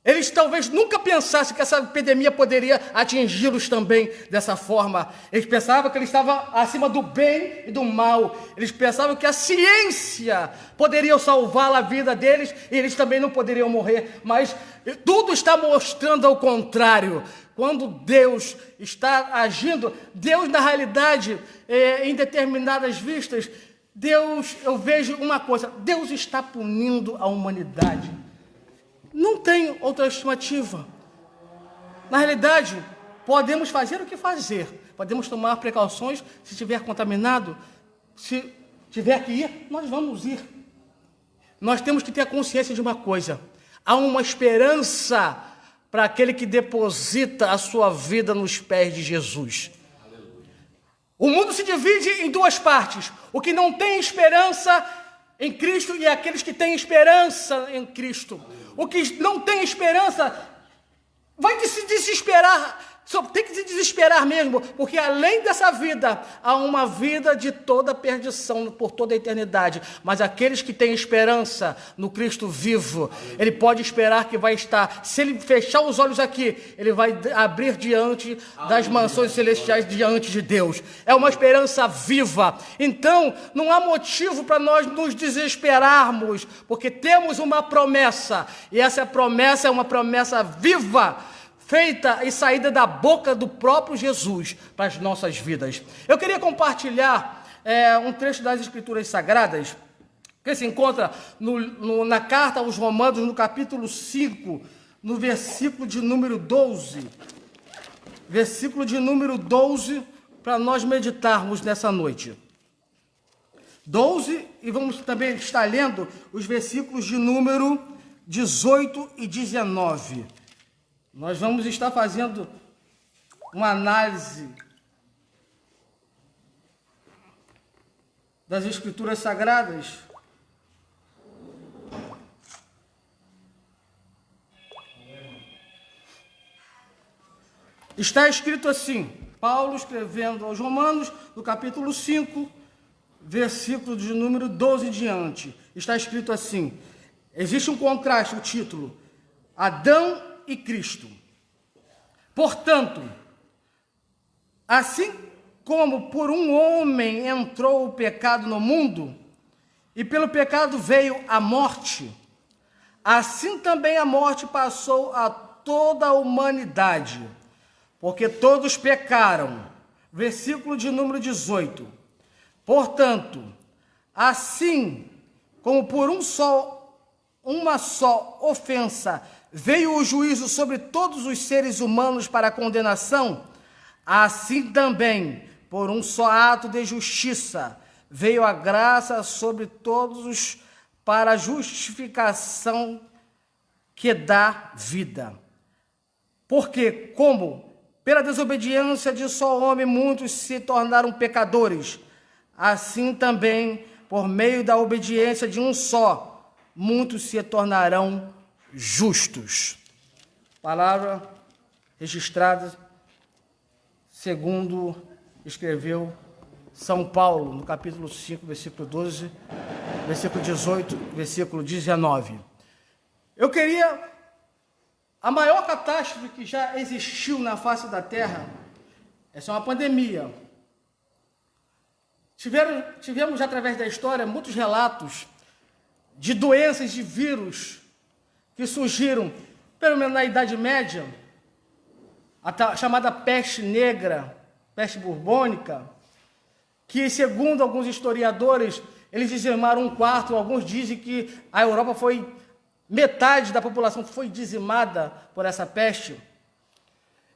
Eles talvez nunca pensassem que essa epidemia poderia atingi-los também dessa forma. Eles pensavam que ele estava acima do bem e do mal. Eles pensavam que a ciência poderia salvar a vida deles e eles também não poderiam morrer. Mas tudo está mostrando ao contrário. Quando Deus está agindo, Deus na realidade, em determinadas vistas, eu vejo uma coisa, Deus está punindo a humanidade. Não tem outra estimativa. Na realidade, podemos fazer o que fazer. Podemos tomar precauções. Se estiver contaminado, se tiver que ir, nós vamos ir. Nós temos que ter a consciência de uma coisa. Há uma esperança para aquele que deposita a sua vida nos pés de Jesus. O mundo se divide em 2 partes. O que não tem esperança em Cristo e aqueles que têm esperança em Cristo. O que não tem esperança vai se desesperar, só tem que se desesperar mesmo, porque além dessa vida, há uma vida de toda perdição por toda a eternidade. Mas aqueles que têm esperança no Cristo vivo, ele pode esperar que vai estar, se ele fechar os olhos aqui, ele vai abrir diante das mansões celestiais, diante de Deus. É uma esperança viva. Então, não há motivo para nós nos desesperarmos, porque temos uma promessa, e essa promessa é uma promessa viva, feita e saída da boca do próprio Jesus para as nossas vidas. Eu queria compartilhar um trecho das Escrituras Sagradas, que se encontra na carta aos Romanos, no capítulo 5, no versículo de número 12. Versículo de número 12, para nós meditarmos nessa noite. 12, e vamos também estar lendo os versículos de número 18 e 19. Nós vamos estar fazendo uma análise das Escrituras Sagradas. Está escrito assim, Paulo escrevendo aos Romanos, no capítulo 5, versículo de número 12 em diante. Está escrito assim, existe um contraste, o título, Adão e Cristo. Portanto, assim como por um homem entrou o pecado no mundo, e pelo pecado veio a morte, assim também a morte passou a toda a humanidade, porque todos pecaram. Versículo de número 18. Portanto, assim como por um só uma só ofensa veio o juízo sobre todos os seres humanos para a condenação, assim também, por um só ato de justiça, veio a graça sobre todos para a justificação que dá vida. Porque, como pela desobediência de só homem muitos se tornaram pecadores, assim também, por meio da obediência de um só, muitos se tornarão justos. Palavra registrada segundo escreveu São Paulo, no capítulo 5, versículo 12, versículo 18, versículo 19. Eu queria... A maior catástrofe que já existiu na face da Terra, essa é uma pandemia. Tivemos, através da história, muitos relatos de doenças, de vírus, que surgiram, pelo menos na Idade Média, a chamada peste negra, peste bubônica, que, segundo alguns historiadores, eles dizimaram um quarto, alguns dizem que a Europa metade da população foi dizimada por essa peste.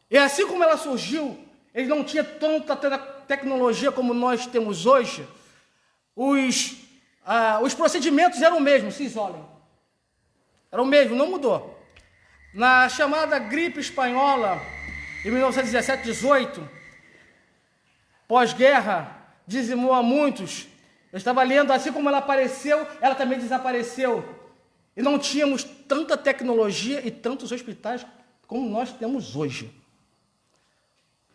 E assim como ela surgiu, eles não tinham tanta tecnologia como nós temos hoje, os procedimentos eram o mesmo, se isolem. Era o mesmo, não mudou. Na chamada gripe espanhola, em 1917-18, pós-guerra, dizimou a muitos. Eu estava lendo, assim como ela apareceu, ela também desapareceu. E não tínhamos tanta tecnologia e tantos hospitais como nós temos hoje.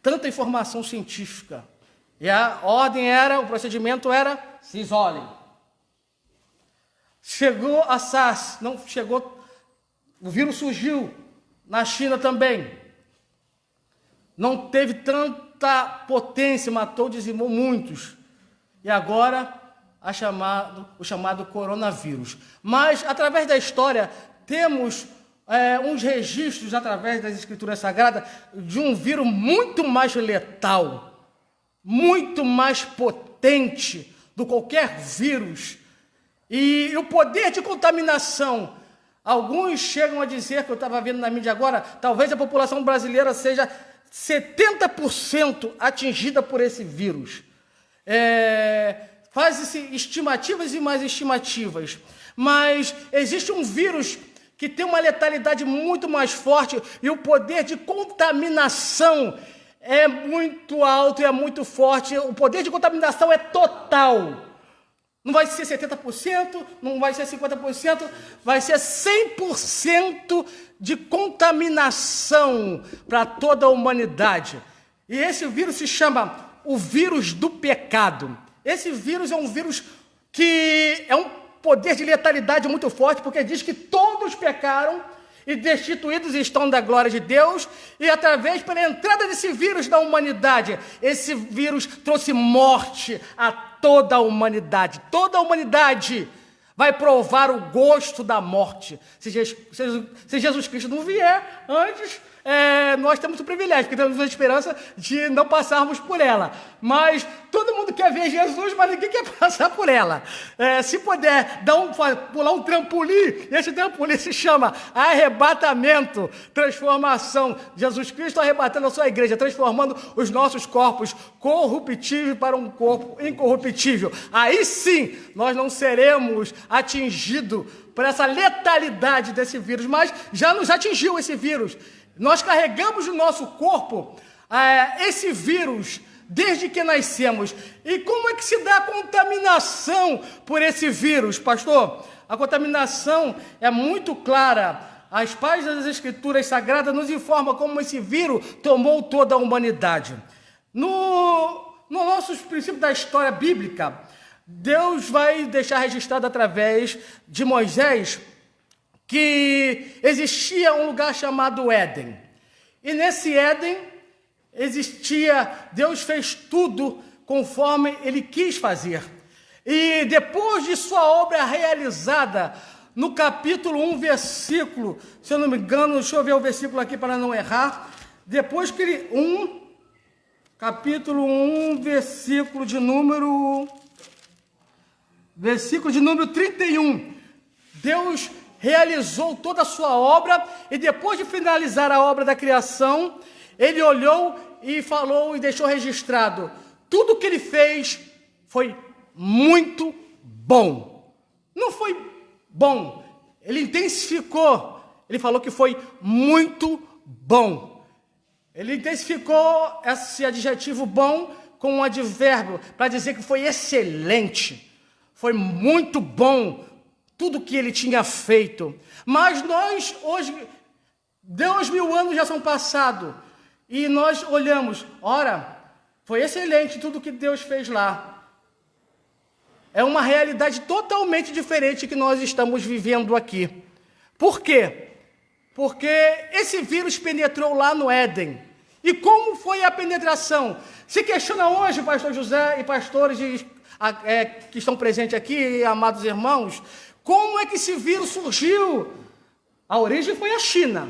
Tanta informação científica. E a ordem o procedimento era, se isolem. Chegou a SARS, o vírus surgiu na China também. Não teve tanta potência, matou, dizimou muitos. E agora... o chamado coronavírus. Mas, através da história, temos uns registros, através das Escrituras Sagradas, de um vírus muito mais letal, muito mais potente do que qualquer vírus. E o poder de contaminação, alguns chegam a dizer, que eu estava vendo na mídia agora, talvez a população brasileira seja 70% atingida por esse vírus. Faz-se estimativas e mais estimativas, mas existe um vírus que tem uma letalidade muito mais forte e o poder de contaminação é muito alto e é muito forte. O poder de contaminação é total. Não vai ser 70%, não vai ser 50%, vai ser 100% de contaminação para toda a humanidade. E esse vírus se chama o vírus do pecado. Esse vírus é um vírus que é um poder de letalidade muito forte, porque diz que todos pecaram e destituídos estão da glória de Deus, e através pela entrada desse vírus na humanidade, esse vírus trouxe morte a toda a humanidade. Toda a humanidade vai provar o gosto da morte. Se Jesus Cristo não vier antes, nós temos o privilégio, porque temos a esperança de não passarmos por ela. Mas todo mundo quer ver Jesus, mas ninguém quer passar por ela. Se puder pular um trampolim, esse trampolim se chama arrebatamento, transformação. Jesus Cristo arrebatando a sua igreja, transformando os nossos corpos corruptíveis para um corpo incorruptível. Aí sim, nós não seremos atingidos por essa letalidade desse vírus, mas já nos atingiu esse vírus. Nós carregamos no nosso corpo esse vírus desde que nascemos. E como é que se dá a contaminação por esse vírus, pastor? A contaminação é muito clara. As páginas das Escrituras Sagradas nos informam como esse vírus tomou toda a humanidade. No nosso princípio da história bíblica, Deus vai deixar registrado através de Moisés que existia um lugar chamado Éden. E nesse Éden Deus fez tudo conforme ele quis fazer. E depois de sua obra realizada, no capítulo 1, versículo, se eu não me engano, deixa eu ver o versículo aqui para não errar, depois que capítulo 1, versículo de número 31, Deus realizou toda a sua obra, e depois de finalizar a obra da criação, ele olhou e falou e deixou registrado: tudo que ele fez foi muito bom. Não foi bom, ele intensificou, ele falou que foi muito bom. Ele intensificou esse adjetivo bom com um advérbio para dizer que foi excelente, foi muito bom tudo que ele tinha feito. Mas nós hoje, 2000 anos já são passados, e nós olhamos, ora, foi excelente tudo que Deus fez lá. É uma realidade totalmente diferente que nós estamos vivendo aqui. Por quê? Porque esse vírus penetrou lá no Éden. E como foi a penetração? Se questiona hoje, pastor José e pastores que estão presentes aqui, amados irmãos, como é que esse vírus surgiu? A origem foi a China,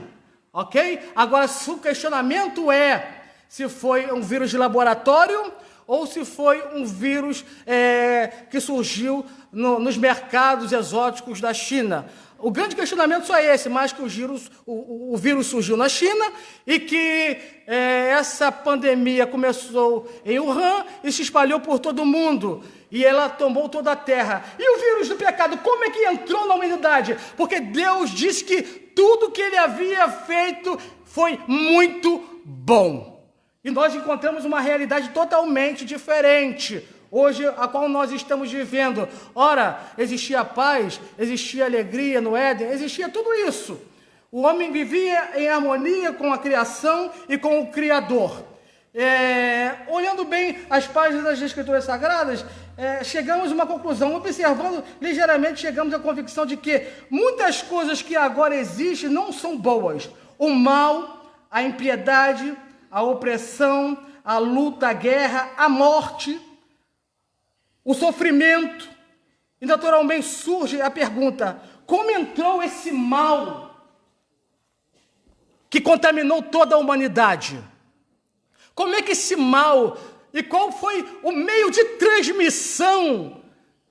ok? Agora, o questionamento é se foi um vírus de laboratório ou se foi um vírus que surgiu nos mercados exóticos da China. O grande questionamento só é esse, mas que o vírus surgiu na China e que essa pandemia começou em Wuhan e se espalhou por todo o mundo. E ela tomou toda a terra. E o vírus do pecado, como é que entrou na humanidade? Porque Deus disse que tudo que ele havia feito foi muito bom. E nós encontramos uma realidade totalmente diferente hoje, a qual nós estamos vivendo. Ora, existia paz, existia alegria no Éden, existia tudo isso. O homem vivia em harmonia com a criação e com o Criador. Olhando bem as páginas das Escrituras Sagradas, chegamos a uma conclusão, observando ligeiramente, chegamos à convicção de que muitas coisas que agora existem não são boas. O mal, a impiedade, a opressão, a luta, a guerra, a morte, o sofrimento. E naturalmente surge a pergunta: como entrou esse mal que contaminou toda a humanidade? Como é que esse mal, e qual foi o meio de transmissão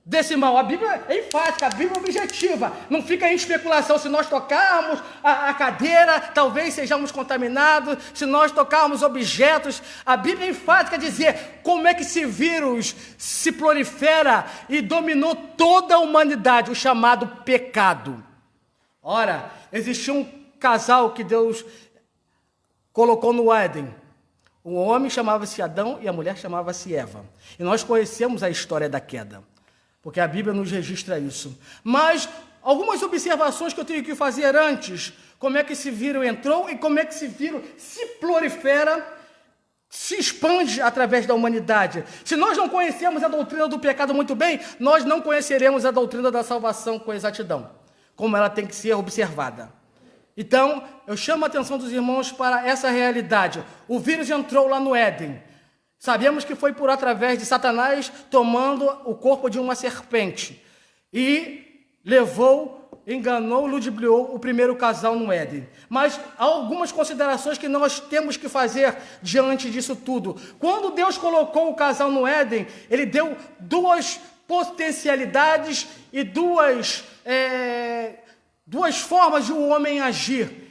desse mal? A Bíblia é enfática, a Bíblia é objetiva, não fica em especulação. Se nós tocarmos a cadeira, talvez sejamos contaminados. Se nós tocarmos objetos, a Bíblia é enfática a dizer como é que esse vírus se prolifera e dominou toda a humanidade, o chamado pecado. Ora, existia um casal que Deus colocou no Éden. O homem chamava-se Adão e a mulher chamava-se Eva. E nós conhecemos a história da queda, porque a Bíblia nos registra isso. Mas algumas observações que eu tenho que fazer antes: como é que esse vírus entrou e como é que esse vírus se prolifera, se expande através da humanidade. Se nós não conhecemos a doutrina do pecado muito bem, nós não conheceremos a doutrina da salvação com exatidão, como ela tem que ser observada. Então, eu chamo a atenção dos irmãos para essa realidade. O vírus entrou lá no Éden. Sabemos que foi por através de Satanás tomando o corpo de uma serpente. E enganou, ludibriou o primeiro casal no Éden. Mas há algumas considerações que nós temos que fazer diante disso tudo. Quando Deus colocou o casal no Éden, ele deu duas potencialidades e duas formas de um homem agir.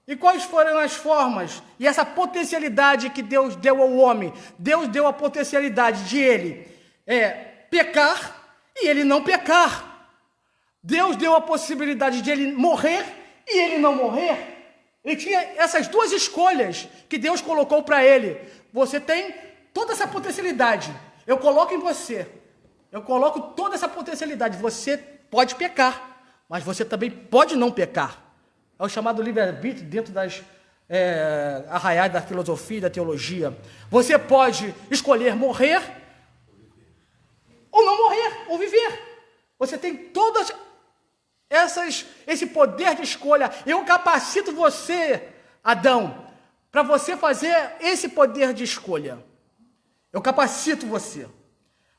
E quais foram as formas? E essa potencialidade que Deus deu ao homem? Deus deu a potencialidade de ele pecar e ele não pecar. Deus deu a possibilidade de ele morrer e ele não morrer. Ele tinha essas duas escolhas que Deus colocou para ele. Você tem toda essa potencialidade. Eu coloco em você. Eu coloco toda essa potencialidade. Você pode pecar, mas você também pode não pecar. É o chamado livre-arbítrio dentro das arraiais da filosofia e da teologia. Você pode escolher morrer ou não morrer, ou viver. Você tem todas esse poder de escolha. Eu capacito você, Adão, para você fazer esse poder de escolha. Eu capacito você.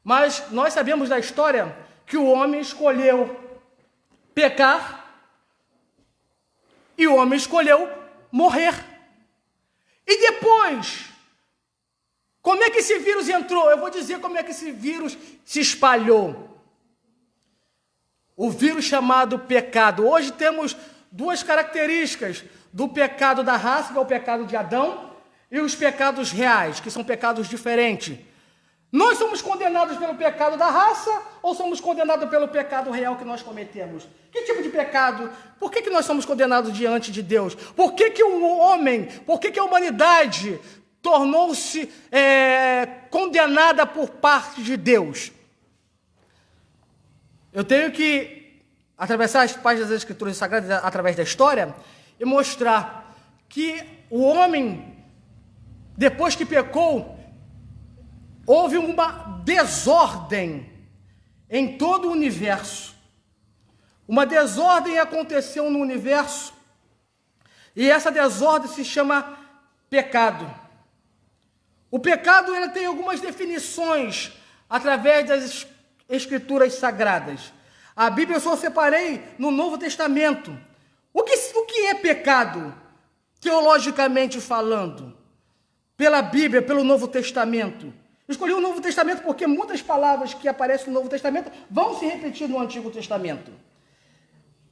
Mas nós sabemos da história que o homem escolheu pecar e o homem escolheu morrer. E depois, como é que esse vírus entrou? Eu vou dizer como é que esse vírus se espalhou. o vírus chamado pecado. Hoje temos duas características do pecado da raça, que é o pecado de Adão, e os pecados reais, que são pecados diferentes. Nós somos condenados pelo pecado da raça ou somos condenados pelo pecado real que nós cometemos? Que tipo de pecado? Por que nós somos condenados diante de Deus? Por que o homem, por que a humanidade tornou-se condenada por parte de Deus? Eu tenho que atravessar as páginas das Escrituras Sagradas através da história e mostrar que o homem, depois que pecou, houve uma desordem em todo o universo. Uma desordem aconteceu no universo e essa desordem se chama pecado. O pecado ele tem algumas definições através das Escrituras Sagradas. A Bíblia eu só separei no Novo Testamento. O que é pecado, teologicamente falando? Pela Bíblia, pelo Novo Testamento. Escolhi o Novo Testamento porque muitas palavras que aparecem no Novo Testamento vão se repetir no Antigo Testamento.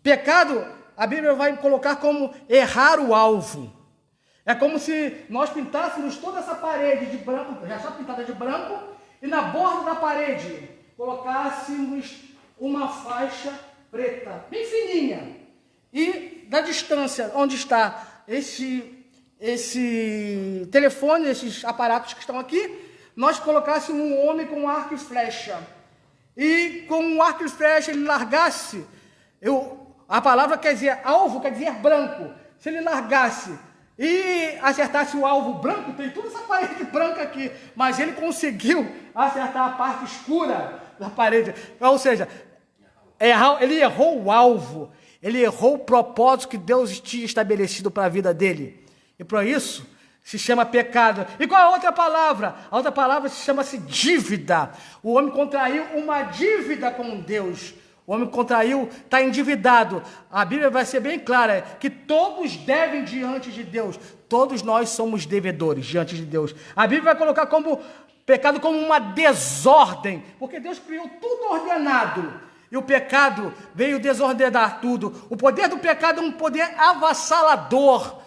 Pecado, a Bíblia vai colocar como errar o alvo. É como se nós pintássemos toda essa parede de branco, já está pintada de branco, e na borda da parede colocássemos uma faixa preta, bem fininha. E da distância onde está esse telefone, esses aparatos que estão aqui, nós colocássemos um homem com um arco e flecha. E com um arco e flecha ele largasse, a palavra quer dizer alvo, quer dizer branco. Se ele largasse e acertasse o alvo branco, tem toda essa parede branca aqui, mas ele conseguiu acertar a parte escura da parede. Ou seja, ele errou o alvo, ele errou o propósito que Deus tinha estabelecido para a vida dele. E por isso se chama pecado. E qual é a outra palavra? A outra palavra chama-se dívida. O homem contraiu uma dívida com Deus. O homem contraiu, está endividado. A Bíblia vai ser bem clara, que todos devem diante de Deus. Todos nós somos devedores diante de Deus. A Bíblia vai colocar como pecado como uma desordem, porque Deus criou tudo ordenado. E o pecado veio desordenar tudo. O poder do pecado é um poder avassalador.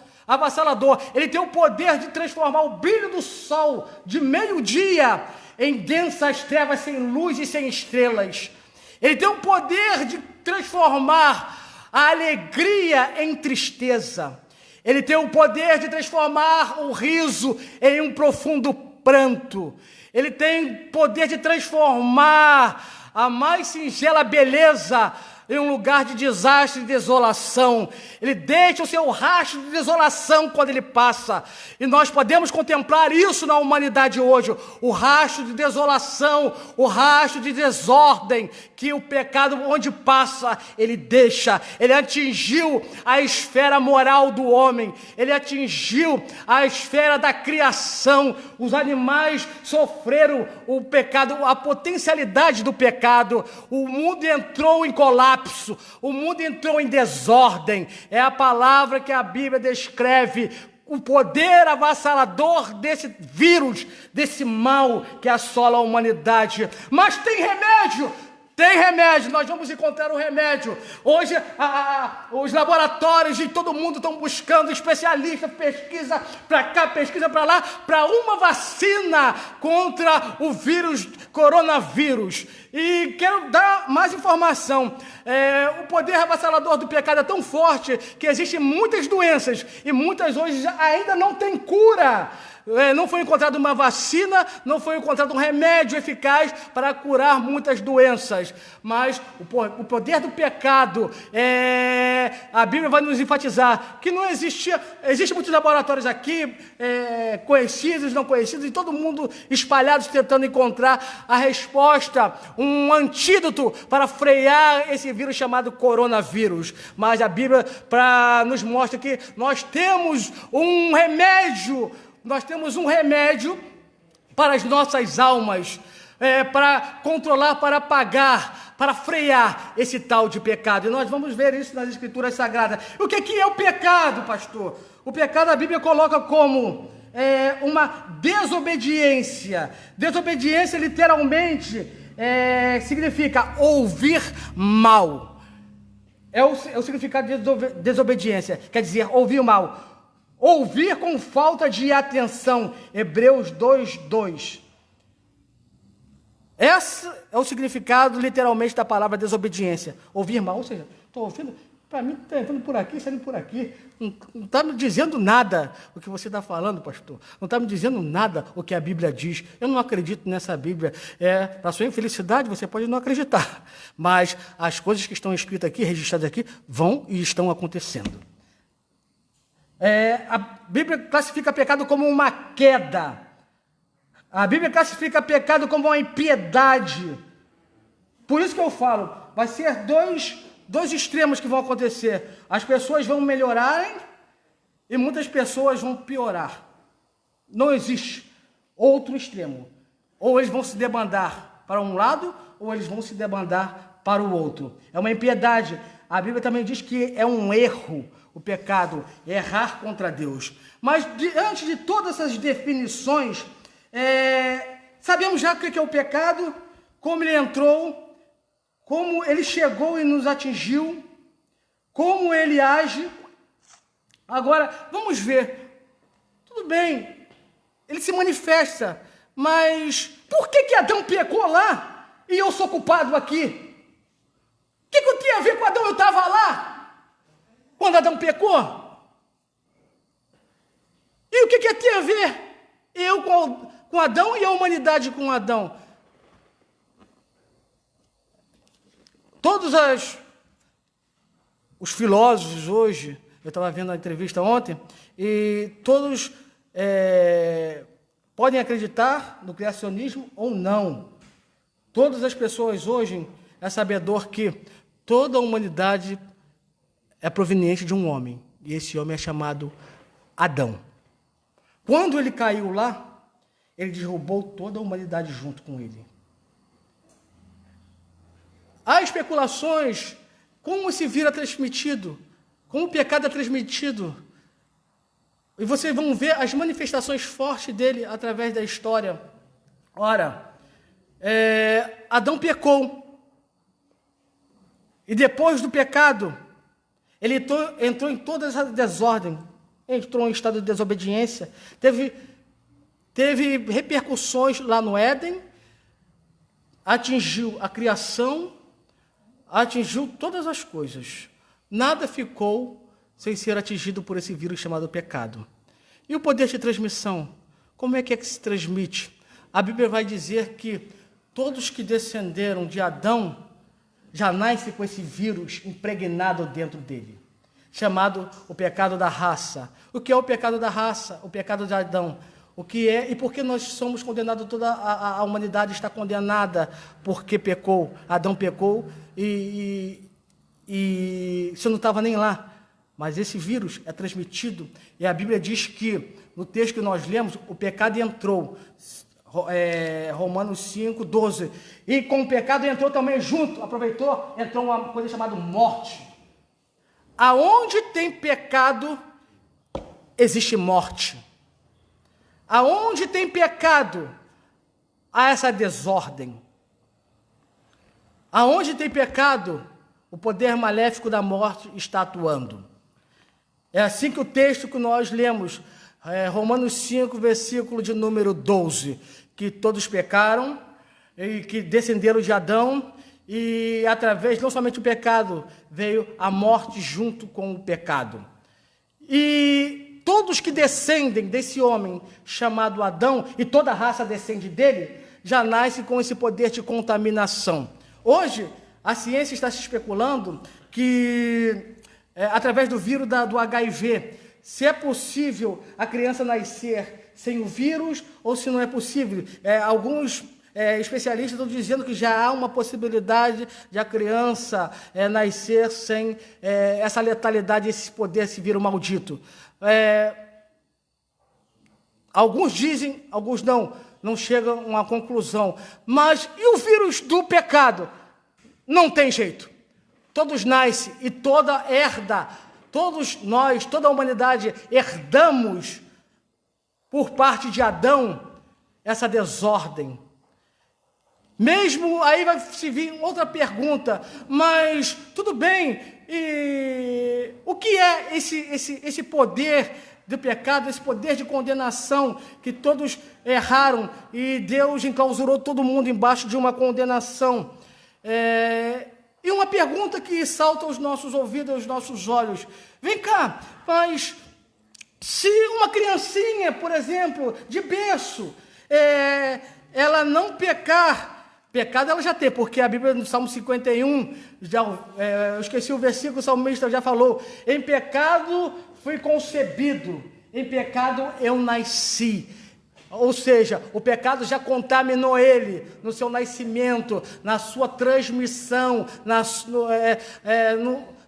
Ele tem o poder de transformar o brilho do sol de meio-dia em densas trevas sem luz e sem estrelas. Ele tem o poder de transformar a alegria em tristeza. Ele tem o poder de transformar o riso em um profundo pranto. Ele tem o poder de transformar a mais singela beleza em um lugar de desastre e desolação. Ele deixa o seu rastro de desolação quando ele passa. E nós podemos contemplar isso na humanidade hoje. O rastro de desolação, o rastro de desordem que o pecado onde passa, ele deixa. Ele atingiu a esfera moral do homem. Ele atingiu a esfera da criação. Os animais sofreram o pecado, a potencialidade do pecado. O mundo entrou em colapso. O mundo entrou em desordem. É a palavra que a Bíblia descreve o poder avassalador desse vírus, desse mal que assola a humanidade. Mas tem remédio. Tem remédio, nós vamos encontrar um remédio. Hoje os laboratórios de todo mundo estão buscando especialistas, pesquisa para cá, pesquisa para lá, para uma vacina contra o vírus, coronavírus. E quero dar mais informação. O poder avassalador do pecado é tão forte que existem muitas doenças e muitas hoje ainda não têm cura. Não foi encontrada uma vacina, não foi encontrado um remédio eficaz para curar muitas doenças. Mas o poder do pecado, a Bíblia vai nos enfatizar que não existia. Existem muitos laboratórios aqui, conhecidos, não conhecidos, e todo mundo espalhados tentando encontrar a resposta, um antídoto para frear esse vírus chamado coronavírus. Mas a Bíblia nos mostra que nós temos um remédio. Nós temos um remédio para as nossas almas, para controlar, para apagar, para frear esse tal de pecado. E nós vamos ver isso nas Escrituras Sagradas. O que é o pecado, pastor? O pecado a Bíblia coloca como uma desobediência. Desobediência, literalmente, significa ouvir mal. É o significado de desobediência, quer dizer, ouvir mal. Ouvir com falta de atenção, Hebreus 2:2. Esse é o significado, literalmente, da palavra desobediência. Ouvir mal, ou seja, estou ouvindo, para mim está entrando por aqui, saindo por aqui. Não está me dizendo nada o que você está falando, pastor. Não está me dizendo nada o que a Bíblia diz. Eu não acredito nessa Bíblia. Para sua infelicidade, você pode não acreditar. Mas as coisas que estão escritas aqui, registradas aqui, vão e estão acontecendo. A Bíblia classifica pecado como uma queda. A Bíblia classifica pecado como uma impiedade. Por isso que eu falo, vai ser dois extremos que vão acontecer. As pessoas vão melhorarem e muitas pessoas vão piorar. Não existe outro extremo. Ou eles vão se debandar para um lado, ou eles vão se debandar para o outro. É uma impiedade. A Bíblia também diz que é um erro o pecado, é errar contra Deus. Mas diante de todas essas definições, sabemos já o que é o pecado, como ele entrou, como ele chegou e nos atingiu, como ele age. Agora, vamos ver. Tudo bem, ele se manifesta, mas por que Adão pecou lá e eu sou culpado aqui? O que eu tinha a ver com Adão? Eu estava lá quando Adão pecou. E o que tinha a ver eu com Adão e a humanidade com Adão? Todos os filósofos hoje, eu estava vendo a entrevista ontem, e todos podem acreditar no criacionismo ou não. Todas as pessoas hoje é sabedor que toda a humanidade é proveniente de um homem, e esse homem é chamado Adão. Quando ele caiu lá, ele derrubou toda a humanidade junto com ele. Há especulações como esse vírus é transmitido, como o pecado é transmitido. E vocês vão ver as manifestações fortes dele através da história. Ora, Adão pecou. E depois do pecado, ele entrou em toda essa desordem. Entrou em estado de desobediência. Teve repercussões lá no Éden. Atingiu a criação. Atingiu todas as coisas. Nada ficou sem ser atingido por esse vírus chamado pecado. E o poder de transmissão? Como é que se transmite? A Bíblia vai dizer que todos que descenderam de Adão já nascem com esse vírus impregnado dentro dele, chamado o pecado da raça. O que é o pecado da raça? O pecado de Adão. O que é e por que nós somos condenados, toda a humanidade está condenada porque pecou. Adão pecou e você não estava nem lá. Mas esse vírus é transmitido e a Bíblia diz que, no texto que nós lemos, o pecado entrou. Romanos 5:12. E com o pecado entrou também junto, entrou uma coisa chamada morte. Aonde tem pecado, existe morte. Aonde tem pecado, há essa desordem. Aonde tem pecado, o poder maléfico da morte está atuando. É assim que o texto que nós lemos, Romanos 5, versículo de número 12, que todos pecaram e que descenderam de Adão, e através, não somente o pecado, veio a morte junto com o pecado. E todos que descendem desse homem chamado Adão, e toda a raça descende dele, já nasce com esse poder de contaminação. Hoje, a ciência está se especulando que, através do vírus do HIV, se é possível a criança nascer sem o vírus ou se não é possível. Alguns especialistas estão dizendo que já há uma possibilidade de a criança nascer sem essa letalidade, esse poder, esse vírus maldito. Alguns dizem, alguns não chegam a uma conclusão. Mas e o vírus do pecado? Não tem jeito. Todos nascem e toda herda, todos nós, toda a humanidade, herdamos por parte de Adão essa desordem. Mesmo aí vai se vir outra pergunta, mas tudo bem, e o que é esse poder do pecado, esse poder de condenação que todos erraram e Deus enclausurou todo mundo embaixo de uma condenação? E uma pergunta que salta aos nossos ouvidos, aos nossos olhos: vem cá, mas se uma criancinha, por exemplo, de berço, ela não pecar, pecado ela já tem, porque a Bíblia no Salmo 51, eu esqueci o versículo, o salmista já falou: em pecado fui concebido, em pecado eu nasci. Ou seja, o pecado já contaminou ele no seu nascimento, na sua transmissão,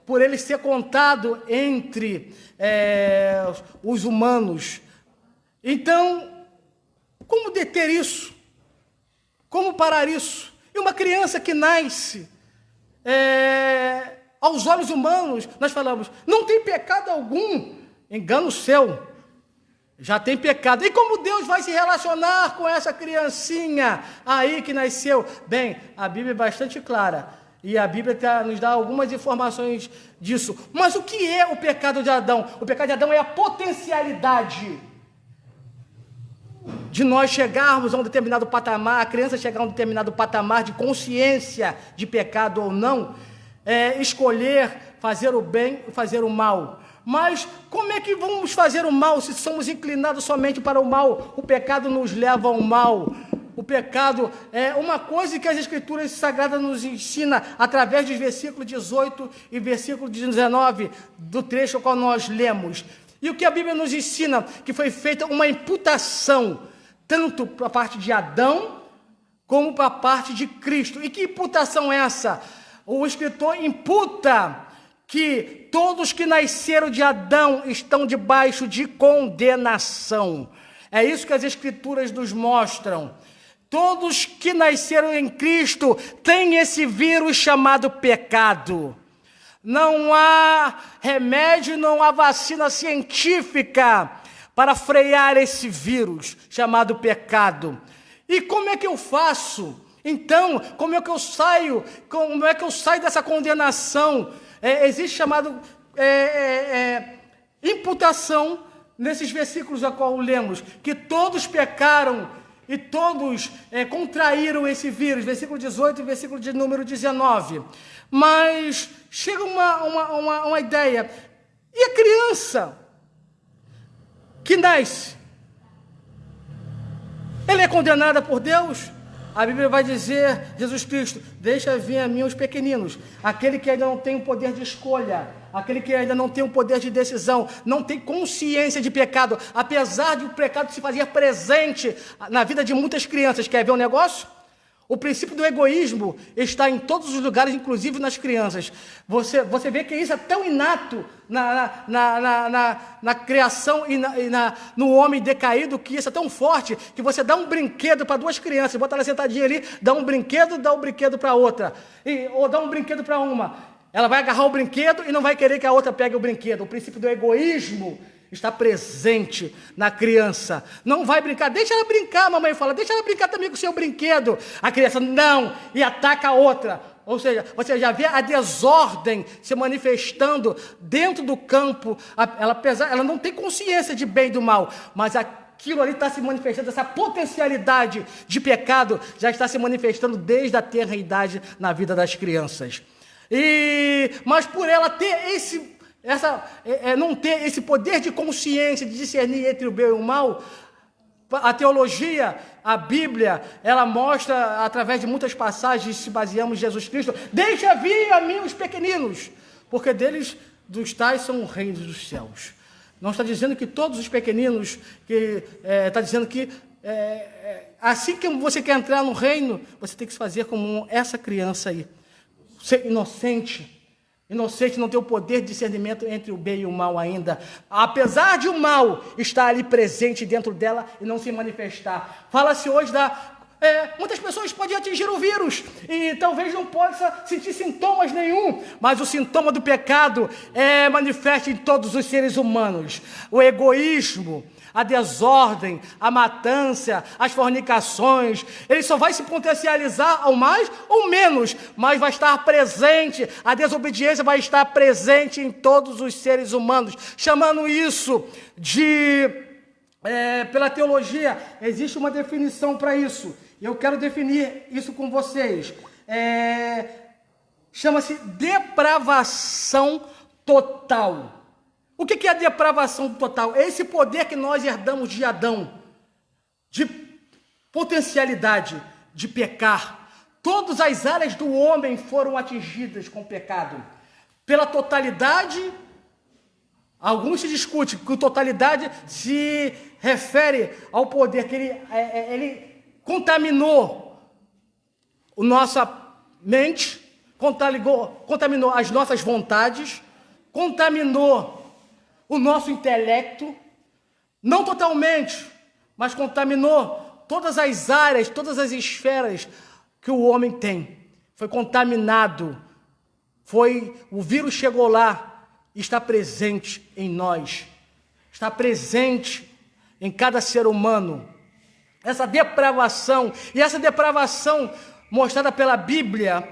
por ele ser contado entre os humanos. Então, como deter isso? Como parar isso? E uma criança que nasce, aos olhos humanos, nós falamos, não tem pecado algum, engano seu, já tem pecado. E como Deus vai se relacionar com essa criancinha aí que nasceu? Bem, a Bíblia é bastante clara, e a Bíblia nos dá algumas informações disso. Mas o que é o pecado de Adão? O pecado de Adão é a potencialidade de nós chegarmos a um determinado patamar, a criança chegar a um determinado patamar de consciência de pecado ou não, escolher fazer o bem e fazer o mal. Mas como é que vamos fazer o mal se somos inclinados somente para o mal? O pecado nos leva ao mal. O pecado é uma coisa que as Escrituras Sagradas nos ensina através dos versículos 18 e versículo 19 do trecho ao qual nós lemos. E o que a Bíblia nos ensina? Que foi feita uma imputação, tanto para a parte de Adão, como para a parte de Cristo. E que imputação é essa? O escritor imputa que todos que nasceram de Adão estão debaixo de condenação. É isso que as Escrituras nos mostram. Todos que nasceram em Cristo têm esse vírus chamado pecado. Não há remédio, não há vacina científica para frear esse vírus chamado pecado. E como é que eu faço? Então, como é que eu saio dessa condenação? Existe chamado imputação nesses versículos a qual lemos, que todos pecaram e todos contraíram esse vírus, versículo 18 e versículo de número 19. Mas chega uma ideia, e a criança que nasce, ela é condenada por Deus? A Bíblia vai dizer, Jesus Cristo, deixa vir a mim os pequeninos, aquele que ainda não tem o poder de escolha, aquele que ainda não tem o poder de decisão, não tem consciência de pecado, apesar de o pecado se fazer presente na vida de muitas crianças. Quer ver um negócio? O princípio do egoísmo está em todos os lugares, inclusive nas crianças. Você vê que isso é tão inato na criação e no homem decaído, que isso é tão forte, que você dá um brinquedo para duas crianças, bota ela sentadinha ali, dá um brinquedo para outra, ou dá um brinquedo para uma. Ela vai agarrar o brinquedo e não vai querer que a outra pegue o brinquedo. O princípio do egoísmo está presente na criança. Não vai brincar, deixa ela brincar, mamãe fala, deixa ela brincar também com o seu brinquedo. A criança não, e ataca a outra. Ou seja, você já vê a desordem se manifestando dentro do campo. Ela não tem consciência de bem e do mal, mas aquilo ali está se manifestando, essa potencialidade de pecado já está se manifestando desde a tenra idade na vida das crianças. Mas por ela ter não ter esse poder de consciência, de discernir entre o bem e o mal, a teologia, a Bíblia, ela mostra, através de muitas passagens, se baseamos em Jesus Cristo, deixa vir a mim os pequeninos, porque dos tais são o reino dos céus. Não está dizendo que todos os pequeninos, está dizendo que assim que você quer entrar no reino, você tem que se fazer como essa criança aí, ser inocente, não ter o poder de discernimento entre o bem e o mal ainda, apesar de o mal estar ali presente dentro dela e não se manifestar. Fala-se hoje Muitas pessoas podem atingir o vírus e talvez não possa sentir sintomas nenhum, mas o sintoma do pecado é manifesto em todos os seres humanos. O egoísmo, a desordem, a matança, as fornicações, ele só vai se potencializar ao mais ou menos, mas vai estar presente, a desobediência vai estar presente em todos os seres humanos, chamando isso de... pela teologia, existe uma definição para isso. Eu quero definir isso com vocês. Chama-se depravação total. O que é a depravação total? É esse poder que nós herdamos de Adão, de potencialidade de pecar. Todas as áreas do homem foram atingidas com o pecado. Pela totalidade, alguns se discutem que a totalidade se refere ao poder que ele contaminou a nossa mente, contaminou as nossas vontades, contaminou o nosso intelecto, não totalmente, mas contaminou todas as áreas, todas as esferas que o homem tem. Foi contaminado, o vírus chegou lá, está presente em nós, está presente em cada ser humano. Essa depravação, e essa depravação mostrada pela Bíblia,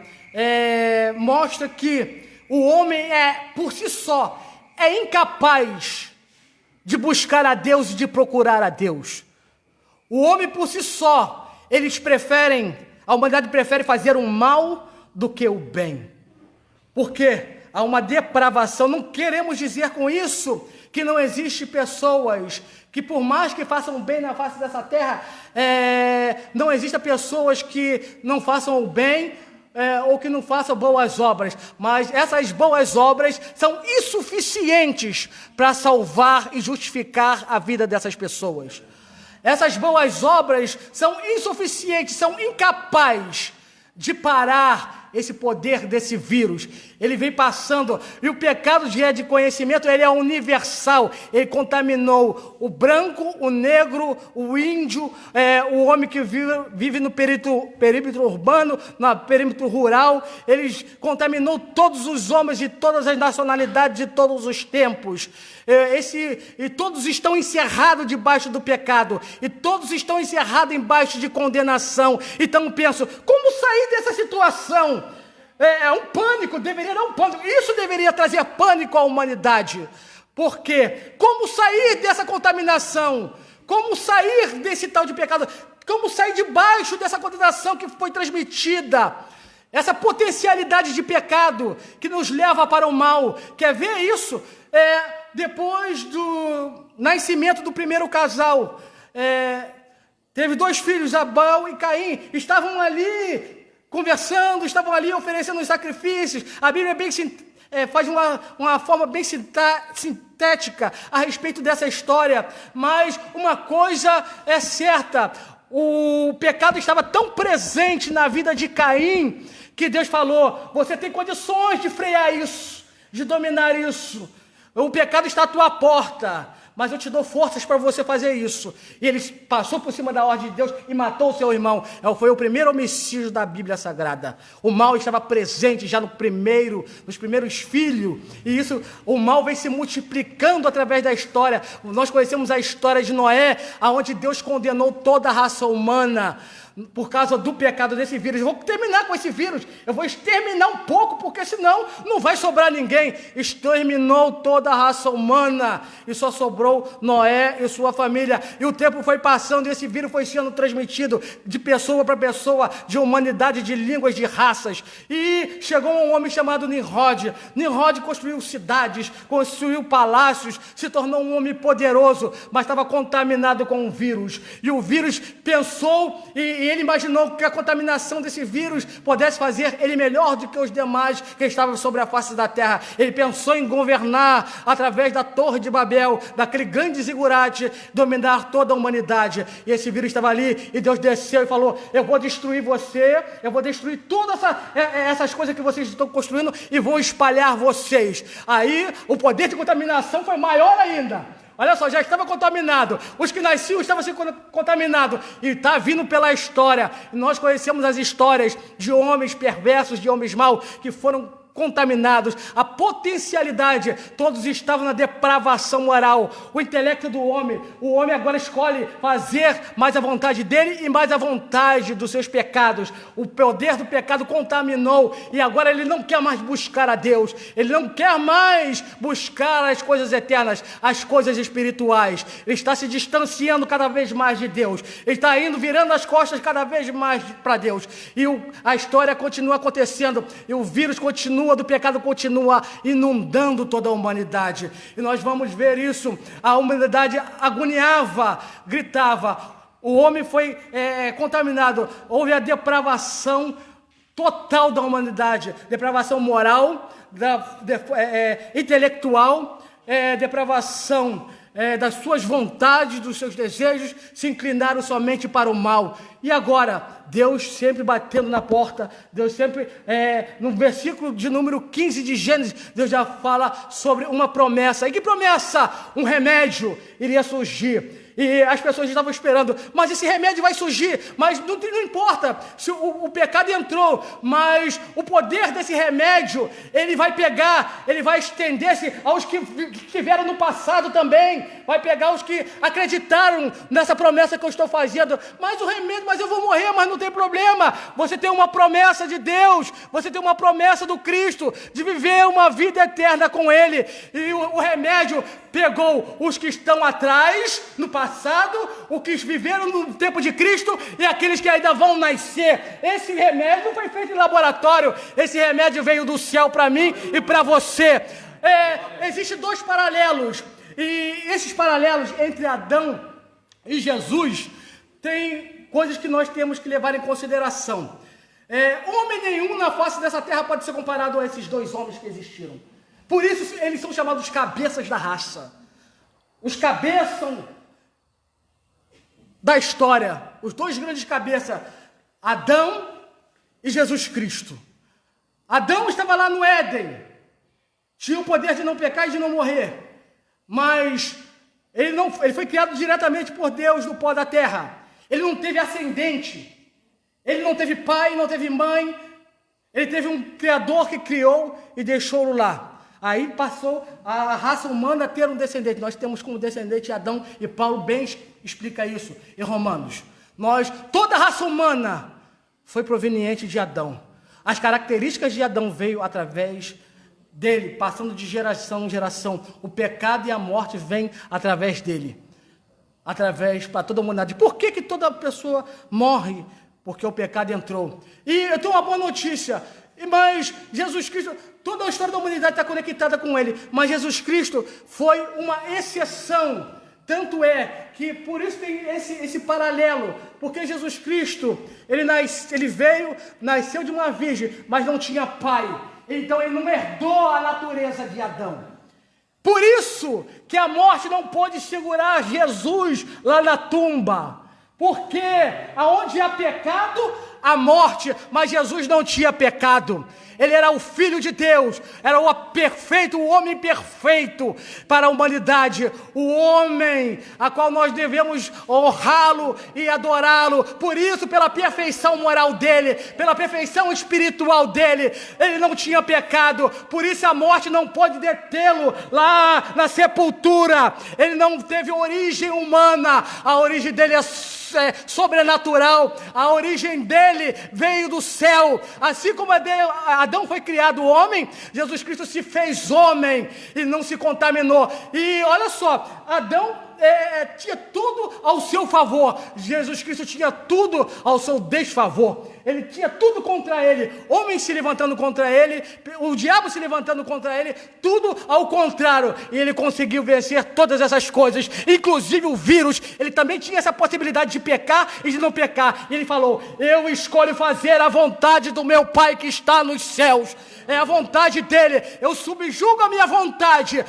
mostra que o homem por si só, é incapaz de buscar a Deus e de procurar a Deus. O homem por si só, a humanidade prefere fazer o mal do que o bem. Porque há uma depravação, não queremos dizer com isso que não existe pessoas que por mais que façam bem na face dessa terra, não existem pessoas que não façam o bem, ou que não façam boas obras, mas essas boas obras são insuficientes para salvar e justificar a vida dessas pessoas. Essas boas obras são insuficientes, são incapazes de parar esse poder desse vírus. Ele vem passando, e o pecado de conhecimento, ele é universal, ele contaminou o branco, o negro, o índio, o homem que vive no perímetro urbano, no perímetro rural, ele contaminou todos os homens de todas as nacionalidades, de todos os tempos. E todos estão encerrados debaixo do pecado, e todos estão encerrados embaixo de condenação. Então penso, como sair dessa situação? Um pânico, deveria dar um pânico, isso deveria trazer pânico à humanidade. Por quê? Como sair dessa contaminação? Como sair desse tal de pecado? Como sair debaixo dessa condenação que foi transmitida? Essa potencialidade de pecado que nos leva para o mal. Quer ver isso? Depois do nascimento do primeiro casal, teve 2 filhos, Abel e Caim, estavam ali conversando, estavam ali oferecendo os sacrifícios. A Bíblia faz uma forma bem sintética a respeito dessa história, mas uma coisa é certa, o pecado estava tão presente na vida de Caim, que Deus falou, você tem condições de frear isso, de dominar isso. O pecado está à tua porta, mas eu te dou forças para você fazer isso. E ele passou por cima da ordem de Deus e matou o seu irmão. Foi o primeiro homicídio da Bíblia Sagrada. O mal estava presente já nos primeiros filhos. E isso, o mal vem se multiplicando através da história. Nós conhecemos a história de Noé, onde Deus condenou toda a raça humana por causa do pecado desse vírus. Eu vou terminar com esse vírus, eu vou exterminar um pouco, porque senão não vai sobrar ninguém. Exterminou toda a raça humana e só sobrou Noé e sua família. E o tempo foi passando e esse vírus foi sendo transmitido de pessoa para pessoa, de humanidade, de línguas, de raças. E chegou um homem chamado Nimrod. Nimrod construiu cidades, construiu palácios, se tornou um homem poderoso, mas estava contaminado com um vírus. E o vírus pensou e ele imaginou que a contaminação desse vírus pudesse fazer ele melhor do que os demais que estavam sobre a face da terra. Ele pensou em governar através da Torre de Babel, daquele grande zigurate, dominar toda a humanidade. E esse vírus estava ali e Deus desceu e falou, eu vou destruir você, eu vou destruir todas essas coisas que vocês estão construindo e vou espalhar vocês. Aí o poder de contaminação foi maior ainda. Olha só, já estava contaminado. Os que nasciam estavam sendo contaminados. E está vindo pela história. Nós conhecemos as histórias de homens perversos, de homens maus, que foram contaminados, a potencialidade, todos estavam na depravação moral, o intelecto do homem, o homem agora escolhe fazer mais a vontade dele e mais a vontade dos seus pecados, o poder do pecado contaminou, e agora ele não quer mais buscar a Deus, ele não quer mais buscar as coisas eternas, as coisas espirituais, ele está se distanciando cada vez mais de Deus, ele está indo, virando as costas cada vez mais para Deus, e a história continua acontecendo, e o vírus continua, do pecado continua inundando toda a humanidade, e nós vamos ver isso, a humanidade agoniava, gritava, o homem foi contaminado, houve a depravação total da humanidade, depravação moral, intelectual, depravação das suas vontades, dos seus desejos, se inclinaram somente para o mal. E agora, Deus sempre batendo na porta, Deus sempre, no versículo de número 15 de Gênesis, Deus já fala sobre uma promessa. E que promessa? Um remédio iria surgir. E as pessoas estavam esperando, mas esse remédio vai surgir, mas não importa se o pecado entrou, mas o poder desse remédio, ele vai pegar, ele vai estender-se aos que estiveram no passado também, vai pegar os que acreditaram nessa promessa que eu estou fazendo, mas o remédio, mas eu vou morrer, mas não tem problema, você tem uma promessa de Deus, você tem uma promessa do Cristo, de viver uma vida eterna com Ele, e o remédio pegou os que estão atrás, no passado, os que viveram no tempo de Cristo e aqueles que ainda vão nascer. Esse remédio não foi feito em laboratório, esse remédio veio do céu para mim e para você. Existem dois paralelos, e esses paralelos entre Adão e Jesus, tem coisas que nós temos que levar em consideração. Homem nenhum na face dessa terra pode ser comparado a esses dois homens que existiram. Por isso eles são chamados cabeças da raça. Os cabeças da história, os dois grandes cabeças, Adão e Jesus Cristo. Adão estava lá no Éden, tinha o poder de não pecar e de não morrer, mas ele foi criado diretamente por Deus no pó da terra. Ele não teve ascendente, ele não teve pai, não teve mãe, ele teve um criador que criou e deixou-o lá. Aí passou a raça humana a ter um descendente. Nós temos como descendente Adão, e Paulo bem explica isso em Romanos. Toda a raça humana foi proveniente de Adão. As características de Adão veio através dele, passando de geração em geração. O pecado e a morte vêm através dele, através para toda a humanidade. Por que toda pessoa morre? Porque o pecado entrou. E eu tenho uma boa notícia, mas Jesus Cristo, toda a história da humanidade está conectada com ele, mas Jesus Cristo foi uma exceção, tanto é que por isso tem esse paralelo, porque Jesus Cristo, ele veio, nasceu de uma virgem, mas não tinha pai, então ele não herdou a natureza de Adão. Por isso que a morte não pôde segurar Jesus lá na tumba, porque aonde há pecado, há morte, mas Jesus não tinha pecado. Ele era o Filho de Deus, era o homem perfeito para a humanidade, o homem a qual nós devemos honrá-lo e adorá-lo. Por isso, pela perfeição moral dele, pela perfeição espiritual dele, ele não tinha pecado. Por isso a morte não pode detê-lo lá na sepultura. Ele não teve origem humana, a origem dele é sobrenatural, a origem dele veio do céu. Assim como Adão foi criado homem, Jesus Cristo se fez homem e não se contaminou. E olha só, Adão tinha tudo ao seu favor, Jesus Cristo tinha tudo ao seu desfavor. Ele tinha tudo contra ele, homens se levantando contra ele, o diabo se levantando contra ele, tudo ao contrário, e ele conseguiu vencer todas essas coisas, inclusive o vírus. Ele também tinha essa possibilidade de pecar e de não pecar, e ele falou: eu escolho fazer a vontade do meu Pai que está nos céus. É a vontade dele, eu subjugo a minha vontade,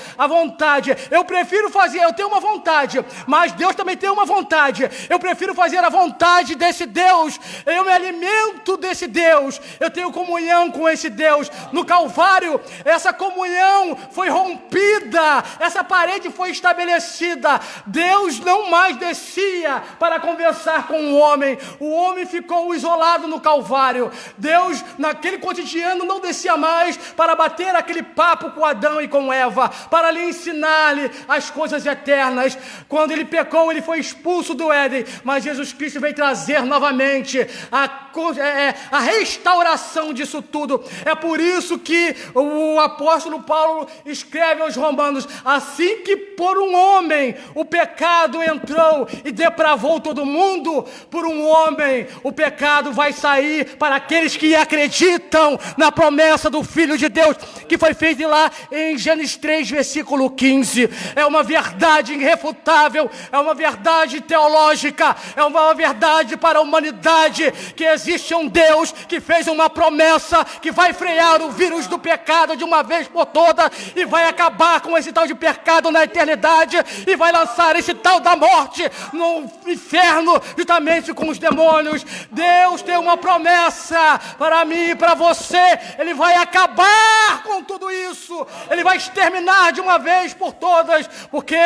eu prefiro fazer, eu tenho uma vontade, vontade, mas Deus também tem uma vontade. Eu prefiro fazer a vontade desse Deus, eu me alimento desse Deus, eu tenho comunhão com esse Deus. No Calvário, essa comunhão foi rompida, essa parede foi estabelecida. Deus não mais descia para conversar com o homem ficou isolado no Calvário. Deus, naquele cotidiano, não descia mais para bater aquele papo com Adão e com Eva, para lhe ensinar-lhe as coisas eternas. Quando ele pecou, ele foi expulso do Éden, mas Jesus Cristo veio trazer novamente a restauração disso tudo. É por isso que o apóstolo Paulo escreve aos Romanos: assim que por um homem o pecado entrou e depravou todo mundo, por um homem o pecado vai sair para aqueles que acreditam na promessa do Filho de Deus, que foi feita lá em Gênesis 3, versículo 15. É uma verdade irrefutável, é uma verdade teológica, é uma verdade para a humanidade, que existe um Deus que fez uma promessa que vai frear o vírus do pecado de uma vez por todas e vai acabar com esse tal de pecado na eternidade e vai lançar esse tal da morte no inferno, juntamente com os demônios. Deus tem uma promessa para mim e para você. Ele vai acabar com tudo isso, ele vai exterminar de uma vez por todas, porque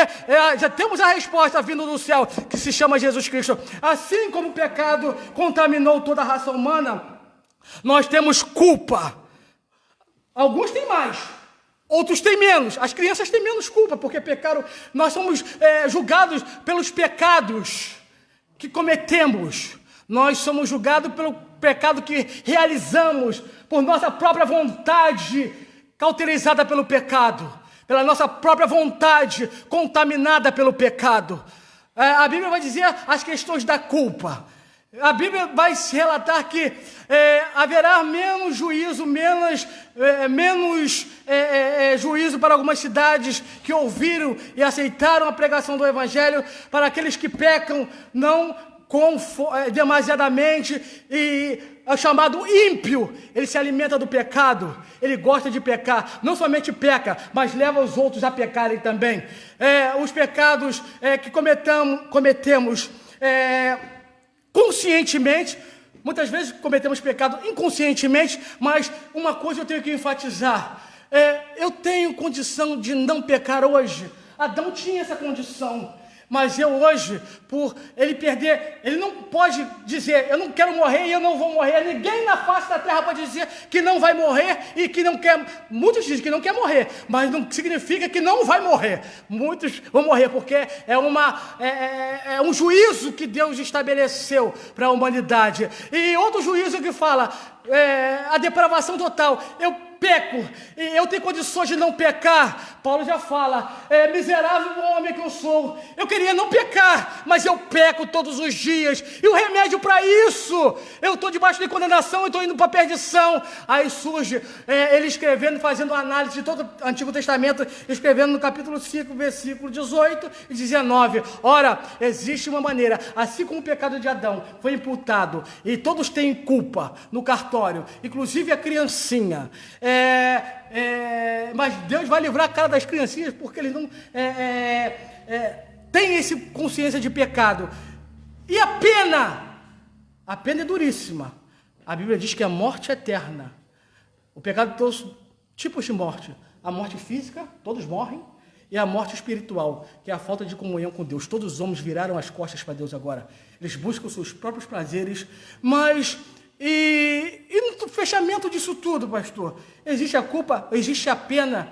já temos a resposta vindo do céu, que se chama Jesus Cristo. Assim como o pecado contaminou toda a raça humana, nós temos culpa. Alguns têm mais, outros têm menos. As crianças têm menos culpa, porque pecaram. Nós somos julgados pelos pecados que cometemos. Nós somos julgados pelo pecado que realizamos, por nossa própria vontade cauterizada pelo pecado, pela nossa própria vontade contaminada pelo pecado. A Bíblia vai dizer as questões da culpa. A Bíblia vai se relatar que haverá menos juízo, menos juízo para algumas cidades que ouviram e aceitaram a pregação do Evangelho, para aqueles que pecam não demasiadamente, e é chamado ímpio. Ele se alimenta do pecado, ele gosta de pecar, não somente peca, mas leva os outros a pecarem também. Os pecados que cometemos conscientemente, muitas vezes cometemos pecado inconscientemente, mas uma coisa eu tenho que enfatizar: eu tenho condição de não pecar hoje. Adão tinha essa condição, mas eu hoje, por ele perder, ele não pode dizer: eu não quero morrer e eu não vou morrer. Ninguém na face da terra pode dizer que não vai morrer e que não quer. Muitos dizem que não quer morrer, mas não significa que não vai morrer. Muitos vão morrer porque é um juízo que Deus estabeleceu para a humanidade. E outro juízo que fala a depravação total. Eu peco, e eu tenho condições de não pecar. Paulo já fala: miserável homem que eu sou, eu queria não pecar, mas eu peco todos os dias, e o remédio para isso, eu estou debaixo de condenação, eu estou indo para a perdição. Aí surge ele escrevendo, fazendo uma análise de todo o Antigo Testamento, escrevendo no capítulo 5, versículo 18 e 19: ora, existe uma maneira, assim como o pecado de Adão foi imputado, e todos têm culpa no cartório, inclusive a criancinha, mas Deus vai livrar a cara das criancinhas, porque eles não têm essa consciência de pecado. E a pena é duríssima. A Bíblia diz que a morte é eterna. O pecado tem todos tipos de morte: a morte física, todos morrem, e a morte espiritual, que é a falta de comunhão com Deus. Todos os homens viraram as costas para Deus agora. Eles buscam os seus próprios prazeres, mas e no fechamento disso tudo, pastor, existe a culpa, existe a pena,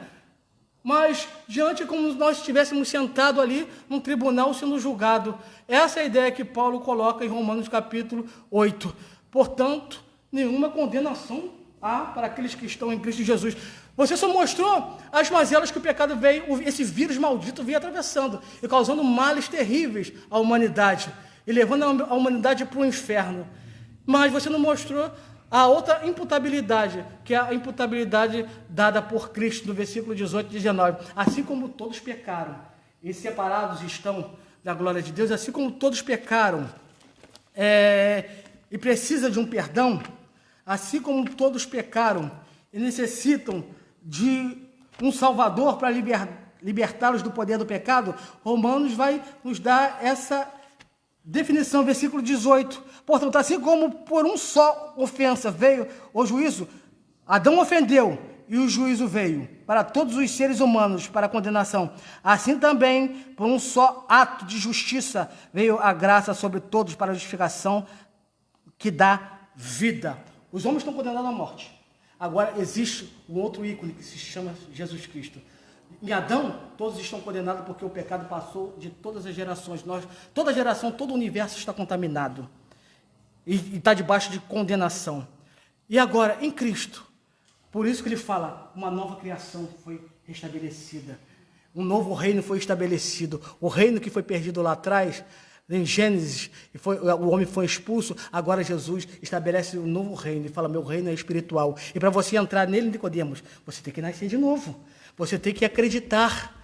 mas diante como nós estivéssemos sentados ali num tribunal sendo julgado. Essa é a ideia que Paulo coloca em Romanos capítulo 8. Portanto, nenhuma condenação há para aqueles que estão em Cristo Jesus. Você só mostrou as mazelas que o pecado veio, esse vírus maldito veio atravessando e causando males terríveis à humanidade e levando a humanidade para o inferno. Mas você não mostrou a outra imputabilidade, que é a imputabilidade dada por Cristo, no versículo 18 e 19. Assim como todos pecaram e separados estão da glória de Deus, assim como todos pecaram e precisam de um perdão, assim como todos pecaram e necessitam de um Salvador para libertá-los do poder do pecado, Romanos vai nos dar essa definição, versículo 18. Portanto, assim como por um só ofensa veio o juízo, Adão ofendeu e o juízo veio para todos os seres humanos para a condenação. Assim também, por um só ato de justiça, veio a graça sobre todos para a justificação que dá vida. Os homens estão condenados à morte. Agora existe um outro ícone que se chama Jesus Cristo. Em Adão, todos estão condenados porque o pecado passou de todas as gerações. Toda geração, todo o universo está contaminado e está debaixo de condenação. E agora, em Cristo, por isso que ele fala, uma nova criação foi restabelecida. Um novo reino foi estabelecido. O reino que foi perdido lá atrás, em Gênesis, o homem foi expulso, agora Jesus estabelece um novo reino e fala, meu reino é espiritual. E para você entrar nele, Nicodemos, você tem que nascer de novo. Você tem que acreditar.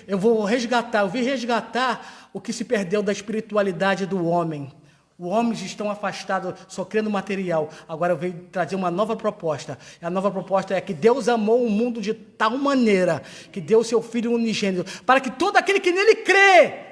Eu vim resgatar o que se perdeu da espiritualidade do homem. Os homens estão afastados, só crendo material. Agora eu venho trazer uma nova proposta. E a nova proposta é que Deus amou o mundo de tal maneira que deu o seu Filho unigênito, para que todo aquele que nele crê,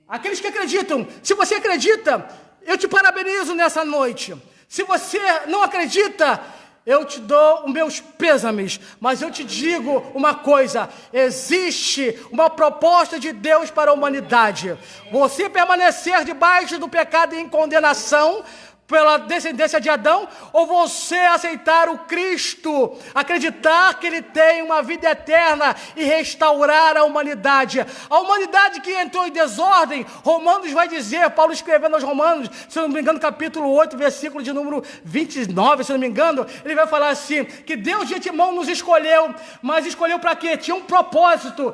aqueles que acreditam, se você acredita, eu te parabenizo nessa noite. Se você não acredita, eu te dou os meus pêsames, mas eu te digo uma coisa, existe uma proposta de Deus para a humanidade. Você permanecer debaixo do pecado e em condenação pela descendência de Adão, ou você aceitar o Cristo, acreditar que ele tem uma vida eterna e restaurar a humanidade. A humanidade que entrou em desordem, Romanos vai dizer, Paulo escrevendo aos Romanos, se eu não me engano, capítulo 8, versículo de número 29, se eu não me engano, ele vai falar assim, que Deus de antemão nos escolheu, mas escolheu para quê? Tinha um propósito,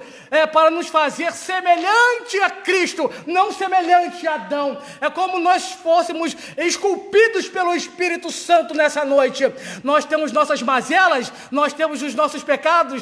para nos fazer semelhante a Cristo, não semelhante a Adão. É como nós fôssemos esculpidos pelo Espírito Santo nessa noite. Nós temos nossas mazelas, nós temos os nossos pecados,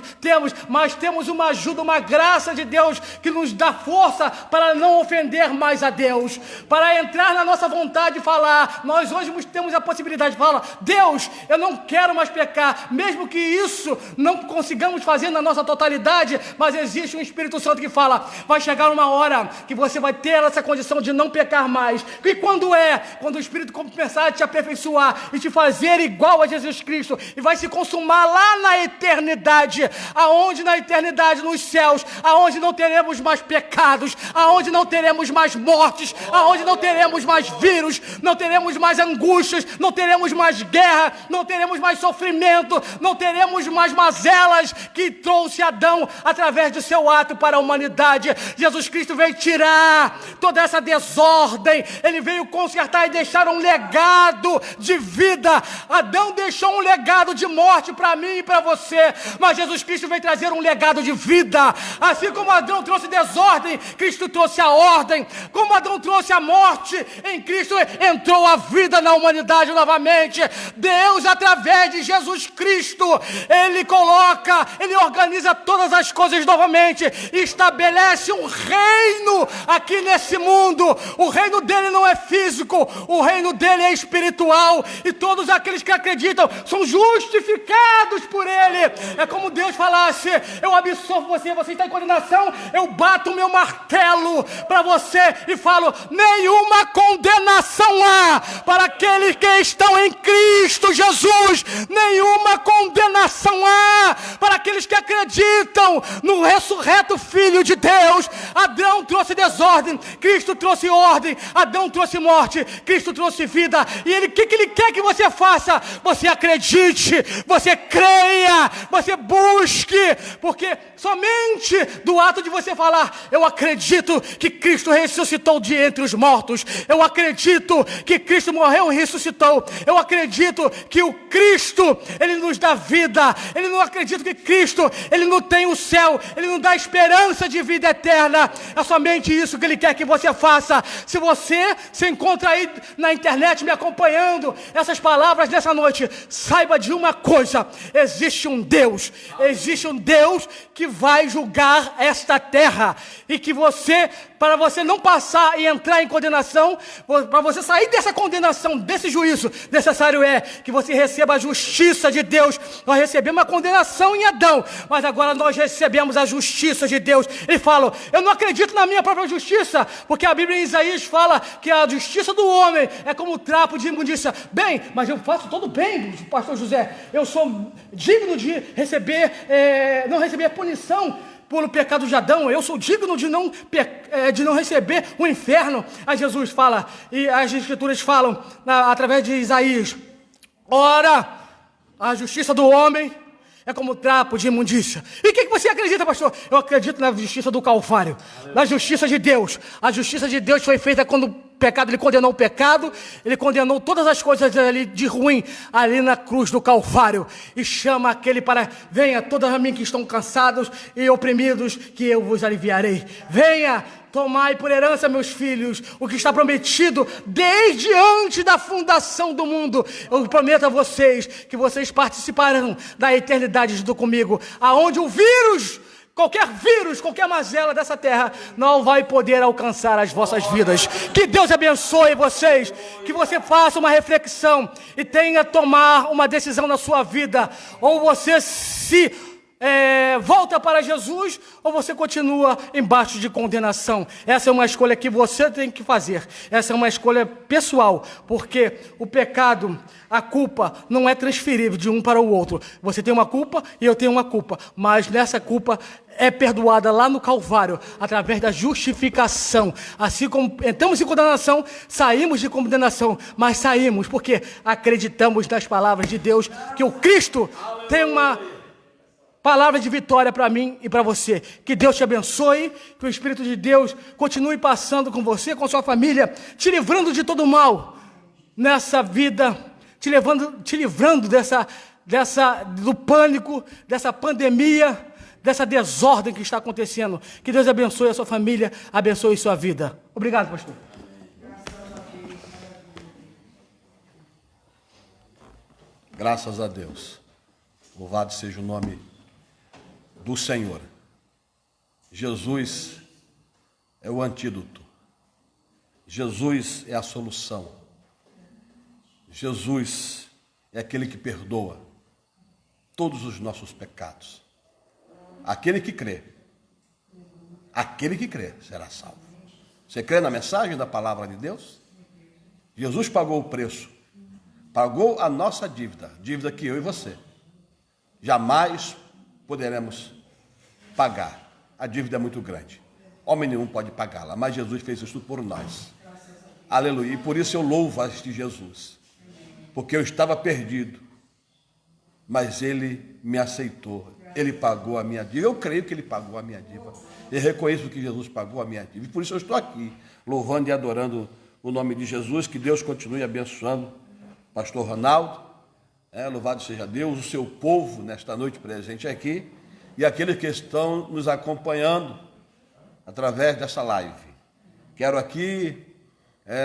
mas temos uma ajuda, uma graça de Deus que nos dá força para não ofender mais a Deus, para entrar na nossa vontade e falar. Nós hoje temos a possibilidade de falar, Deus, eu não quero mais pecar, mesmo que isso não consigamos fazer na nossa totalidade, mas existe um Espírito Santo que fala, vai chegar uma hora que você vai ter essa condição de não pecar mais. E quando o Espírito começar a te aperfeiçoar e te fazer igual a Jesus Cristo, e vai se consumar lá na eternidade, aonde na eternidade, nos céus, aonde não teremos mais pecados, aonde não teremos mais mortes, aonde não teremos mais vírus, não teremos mais angústias, não teremos mais guerra, não teremos mais sofrimento, não teremos mais mazelas que trouxe Adão através do seu ato para a humanidade. Jesus Cristo veio tirar toda essa desordem, ele veio consertar e deixar um legado de vida. Adão deixou um legado de morte para mim e para você, mas Jesus Cristo veio trazer um legado de vida. Assim como Adão trouxe desordem, Cristo trouxe a ordem. Como Adão trouxe a morte, em Cristo entrou a vida na humanidade novamente. Deus, através de Jesus Cristo, ele organiza todas as coisas novamente, estabelece um reino aqui nesse mundo. O reino dele não é físico, o reino dele é espiritual, e todos aqueles que acreditam são justificados por ele. É como Deus falasse, eu absolvo você está em condenação, eu bato o meu martelo para você e falo, nenhuma condenação há para aqueles que estão em Cristo Jesus, nenhuma condenação há para aqueles que acreditam no ressurreto Filho de Deus. Adão trouxe desordem, Cristo trouxe ordem. Adão trouxe morte, Cristo trouxe vida. E o que ele quer que você faça? Você acredite, você creia, você busque, porque somente do ato de você falar, eu acredito que Cristo ressuscitou de entre os mortos, eu acredito que Cristo morreu e ressuscitou, eu acredito que o Cristo, ele nos dá vida, ele não acredita que Cristo, ele não tem o céu, ele não dá esperança de vida eterna. É somente isso que ele quer que você faça. Se você se encontra aí na internet me acompanhando essas palavras nessa noite, saiba de uma coisa, existe um Deus que que vai julgar esta terra. E que você, para você não passar e entrar em condenação, para você sair dessa condenação, desse juízo, necessário é que você receba a justiça de Deus. Nós recebemos a condenação em Adão, mas agora nós recebemos a justiça de Deus. Ele fala, eu não acredito na minha própria justiça, porque a Bíblia em Isaías fala que a justiça do homem é como o trapo de imundícia. Bem, mas eu faço todo bem, pastor José. Eu sou digno de receber, não receber punição pelo pecado de Adão. Eu sou digno de não receber o inferno. Aí Jesus fala, e as escrituras falam, através de Isaías, ora, a justiça do homem é como trapo de imundícia. E o que você acredita, pastor? Eu acredito na justiça do Calvário, na justiça de Deus. A justiça de Deus foi feita quando o pecado, ele condenou o pecado, ele condenou todas as coisas ali de ruim, ali na cruz do Calvário, e chama aquele para, venha todos a mim que estão cansados e oprimidos, que eu vos aliviarei. Venha, tomai por herança, meus filhos, o que está prometido desde antes da fundação do mundo. Eu prometo a vocês que vocês participarão da eternidade junto comigo, aonde o vírus, qualquer mazela dessa terra não vai poder alcançar as vossas vidas. Que Deus abençoe vocês, que você faça uma reflexão e tenha a tomar uma decisão na sua vida. Ou você se volta para Jesus, ou você continua embaixo de condenação. Essa é uma escolha que você tem que fazer. Essa é uma escolha pessoal, porque o pecado, a culpa não é transferível de um para o outro. Você tem uma culpa e eu tenho uma culpa, mas nessa culpa é perdoada lá no Calvário, através da justificação. Assim como entramos em condenação, saímos de condenação, mas saímos porque acreditamos nas palavras de Deus, que o Cristo tem uma palavra de vitória para mim e para você. Que Deus te abençoe, que o Espírito de Deus continue passando com você, com sua família, te livrando de todo mal nessa vida, te livrando do pânico, dessa pandemia, dessa desordem que está acontecendo. Que Deus abençoe a sua família, abençoe a sua vida. Obrigado, pastor. Graças a Deus. Louvado seja o nome do Senhor. Jesus é o antídoto. Jesus é a solução. Jesus é aquele que perdoa todos os nossos pecados. Aquele que crê será salvo. Você crê na mensagem da palavra de Deus? Jesus pagou o preço, pagou a nossa dívida que eu e você jamais poderemos pagar. A dívida é muito grande, homem nenhum pode pagá-la, mas Jesus fez isso por nós. Aleluia. E por isso eu louvo a este Jesus, porque eu estava perdido, mas Ele me aceitou, Ele pagou a minha dívida. Eu creio que Ele pagou a minha dívida, eu reconheço que Jesus pagou a minha dívida, e por isso eu estou aqui, louvando e adorando o nome de Jesus. Que Deus continue abençoando pastor Ronaldo, louvado seja Deus, o seu povo nesta noite presente aqui, e aqueles que estão nos acompanhando através dessa live. Quero aqui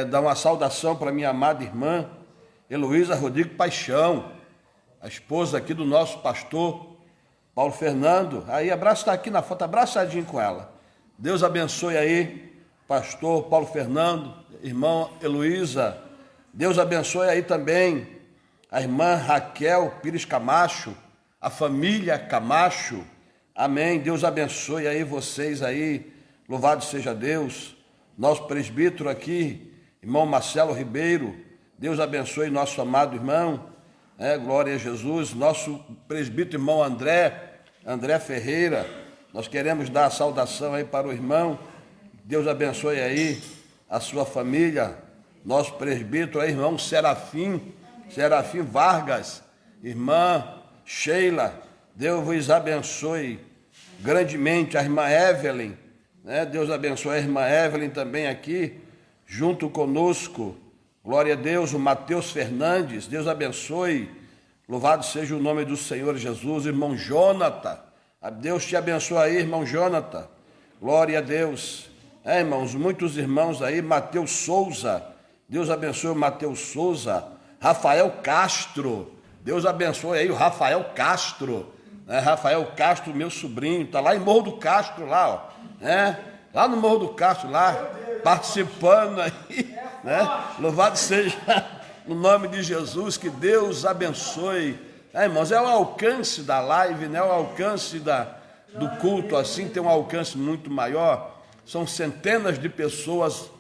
dar uma saudação para minha amada irmã Heloísa Rodrigo Paixão, a esposa aqui do nosso pastor Paulo Fernando. Aí, está aqui na foto, abraçadinho com ela. Deus abençoe aí, pastor Paulo Fernando, irmã Heloísa. Deus abençoe aí também a irmã Raquel Pires Camacho, a família Camacho. Amém. Deus abençoe aí vocês aí. Louvado seja Deus. Nosso presbítero aqui, irmão Marcelo Ribeiro. Deus abençoe nosso amado irmão. Glória a Jesus. Nosso presbítero irmão André Ferreira. Nós queremos dar a saudação aí para o irmão. Deus abençoe aí a sua família. Nosso presbítero aí, irmão Serafim Vargas. Irmã Sheila, Deus vos abençoe grandemente. A irmã Evelyn, Deus abençoe a irmã Evelyn também aqui, junto conosco. Glória a Deus. O Mateus Fernandes, Deus abençoe. Louvado seja o nome do Senhor Jesus. Irmão Jonathan, Deus te abençoe aí, irmão Jonathan. Glória a Deus. Irmãos, muitos irmãos aí. Mateus Souza, Deus abençoe o Mateus Souza. Rafael Castro, Deus abençoe aí o Rafael Castro. Rafael Castro, meu sobrinho, está lá em Morro do Castro, lá, ó, lá no Morro do Castro, lá, participando aí, Louvado seja o nome de Jesus, que Deus abençoe. Irmãos, é o alcance da live, né? O alcance do culto, assim, tem um alcance muito maior. São centenas de pessoas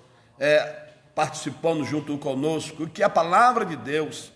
participando junto conosco, que a palavra de Deus,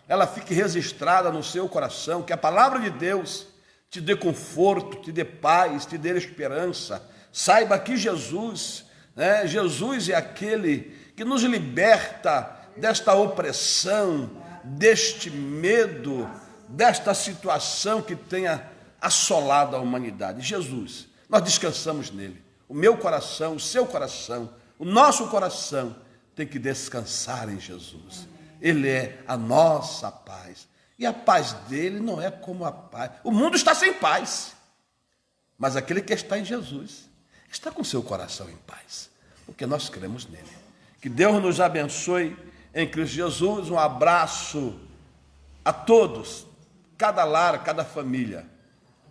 ela fique registrada no seu coração, que a palavra de Deus te dê conforto, te dê paz, te dê esperança. Saiba que Jesus é aquele que nos liberta desta opressão, deste medo, desta situação que tenha assolado a humanidade. Jesus, nós descansamos nele. O meu coração, o seu coração, o nosso coração tem que descansar em Jesus. Ele é a nossa paz. E a paz dele não é como a paz. O mundo está sem paz. Mas aquele que está em Jesus está com seu coração em paz. Porque nós cremos nele. Que Deus nos abençoe em Cristo Jesus. Um abraço a todos. Cada lar, cada família.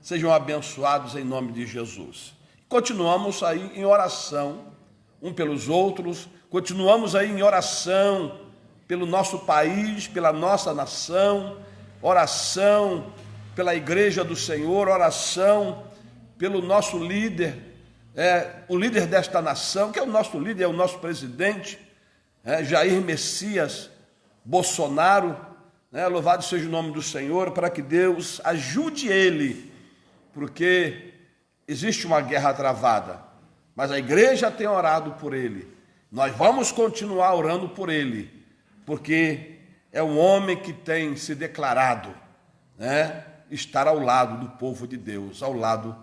Sejam abençoados em nome de Jesus. Continuamos aí em oração, um pelos outros. Continuamos aí em oração pelo nosso país, pela nossa nação, oração pela igreja do Senhor, oração pelo nosso líder, o líder desta nação, que é o nosso líder, é o nosso presidente, Jair Messias Bolsonaro, louvado seja o nome do Senhor, para que Deus ajude ele, porque existe uma guerra travada, mas a igreja tem orado por ele. Nós vamos continuar orando por ele, porque é um homem que tem se declarado, estar ao lado do povo de Deus, ao lado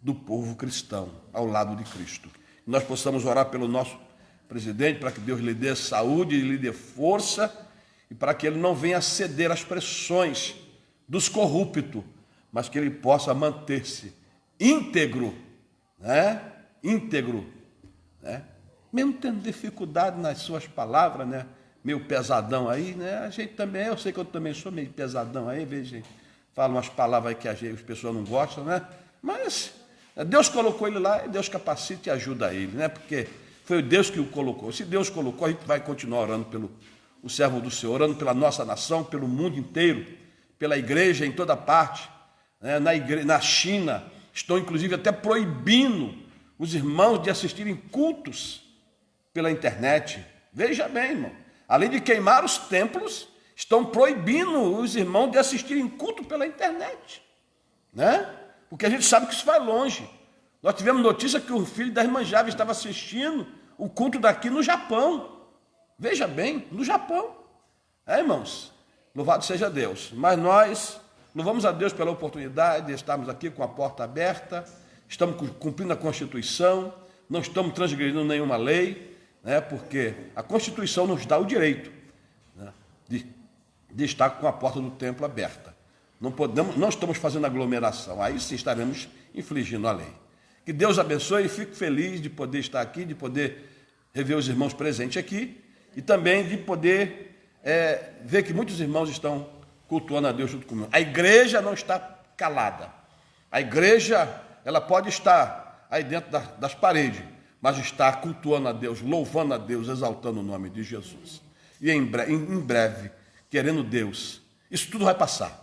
do povo cristão, ao lado de Cristo. Nós possamos orar pelo nosso presidente, para que Deus lhe dê saúde e lhe dê força, e para que ele não venha ceder às pressões dos corruptos, mas que ele possa manter-se íntegro, mesmo tendo dificuldade nas suas palavras, meio pesadão aí, a gente também, eu sei que eu também sou meio pesadão aí, veja, falo umas palavras aí que as pessoas não gostam, mas Deus colocou ele lá, e Deus capacita e ajuda ele, porque foi Deus que o colocou. Se Deus colocou, a gente vai continuar orando pelo o servo do Senhor, orando pela nossa nação, pelo mundo inteiro, pela igreja em toda parte, na China, estão inclusive até proibindo os irmãos de assistirem cultos pela internet. Veja bem, irmão, além de queimar os templos, estão proibindo os irmãos de assistirem culto pela internet, porque a gente sabe que isso vai longe. Nós tivemos notícia que o filho da irmã Java estava assistindo o culto daqui no Japão. Veja bem, no Japão. Irmãos, louvado seja Deus. Mas nós louvamos a Deus pela oportunidade de estarmos aqui com a porta aberta, estamos cumprindo a Constituição, não estamos transgredindo nenhuma lei, porque a Constituição nos dá o direito de estar com a porta do templo aberta. Não estamos fazendo aglomeração, aí sim estaremos infringindo a lei. Que Deus abençoe e fico feliz de poder estar aqui, de poder rever os irmãos presentes aqui e também de poder ver que muitos irmãos estão cultuando a Deus junto comigo. A igreja não está calada. A igreja, ela pode estar aí dentro das paredes, mas está cultuando a Deus, louvando a Deus, exaltando o nome de Jesus. E em breve, querendo Deus, isso tudo vai passar.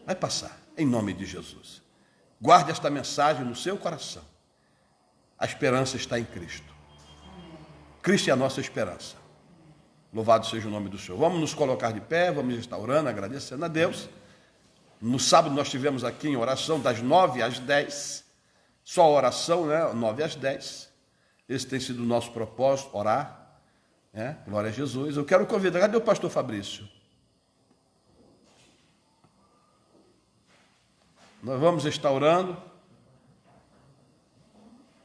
Vai passar, em nome de Jesus. Guarde esta mensagem no seu coração. A esperança está em Cristo. Cristo é a nossa esperança. Louvado seja o nome do Senhor. Vamos nos colocar de pé, vamos estar orando, agradecendo a Deus. No sábado nós tivemos aqui em oração das 9 às 10. Só oração, 9 às 10. Esse tem sido o nosso propósito, orar. Glória a Jesus. Eu quero convidar, cadê o pastor Fabrício? Nós vamos estar orando,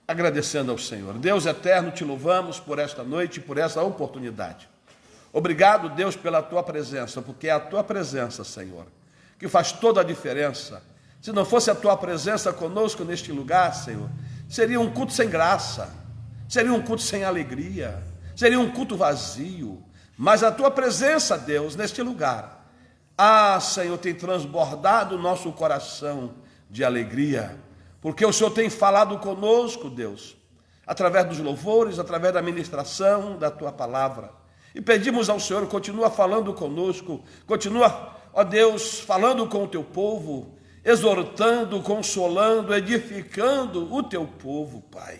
agradecendo ao Senhor. Deus eterno, te louvamos por esta noite e por essa oportunidade. Obrigado, Deus, pela tua presença, porque é a tua presença, Senhor, que faz toda a diferença. Se não fosse a tua presença conosco neste lugar, Senhor, seria um culto sem graça, seria um culto sem alegria, seria um culto vazio. Mas a tua presença, Deus, neste lugar, Ah, Senhor, tem transbordado o nosso coração de alegria, porque o Senhor tem falado conosco, Deus, através dos louvores, através da ministração da Tua palavra. E pedimos ao Senhor, continua falando conosco, continua, ó Deus, falando com o Teu povo, exortando, consolando, edificando o Teu povo, Pai.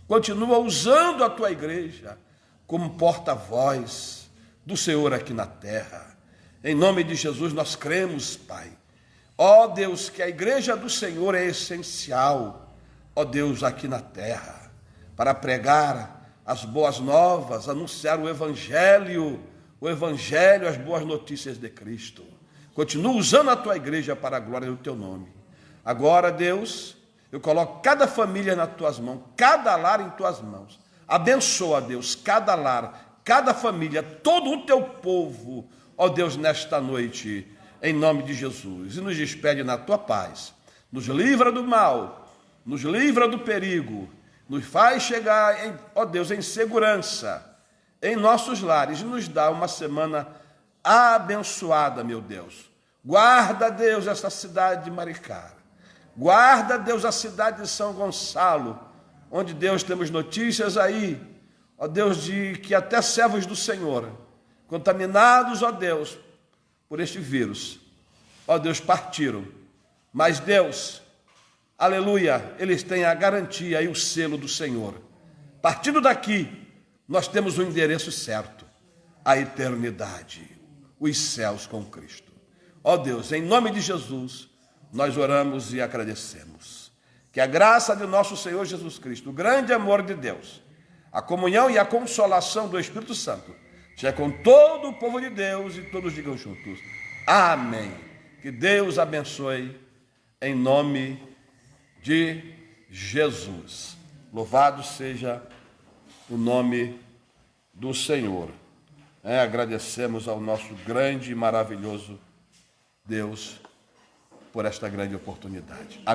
Continua usando a Tua igreja como porta-voz do Senhor aqui na terra. Em nome de Jesus nós cremos, Pai. Ó Deus, que a igreja do Senhor é essencial, ó Deus, aqui na terra, para pregar as boas novas, anunciar o Evangelho, as boas notícias de Cristo. Continua usando a Tua igreja para a glória do Teu nome. Agora, Deus, eu coloco cada família nas Tuas mãos, cada lar em Tuas mãos. Abençoa, Deus, cada lar, cada família, todo o Teu povo, ó Deus, nesta noite, em nome de Jesus. E nos despede na Tua paz. Nos livra do mal, nos livra do perigo, nos faz chegar, ó Deus, em segurança em nossos lares e nos dá uma semana abençoada, meu Deus. Guarda, Deus, essa cidade de Maricara. Guarda, Deus, a cidade de São Gonçalo, onde, Deus, temos notícias aí, ó Deus, de que até servos do Senhor, contaminados, ó Deus, por este vírus, ó Deus, partiram. Mas, Deus, aleluia, eles têm a garantia e o selo do Senhor. Partindo daqui, nós temos o endereço certo, a eternidade, os céus com Cristo. Ó Deus, em nome de Jesus, nós oramos e agradecemos. Que a graça de nosso Senhor Jesus Cristo, o grande amor de Deus, a comunhão e a consolação do Espírito Santo, seja com todo o povo de Deus e todos digam juntos. Amém. Que Deus abençoe em nome de Jesus. Louvado seja o nome do Senhor. Agradecemos ao nosso grande e maravilhoso Deus por esta grande oportunidade. Amém.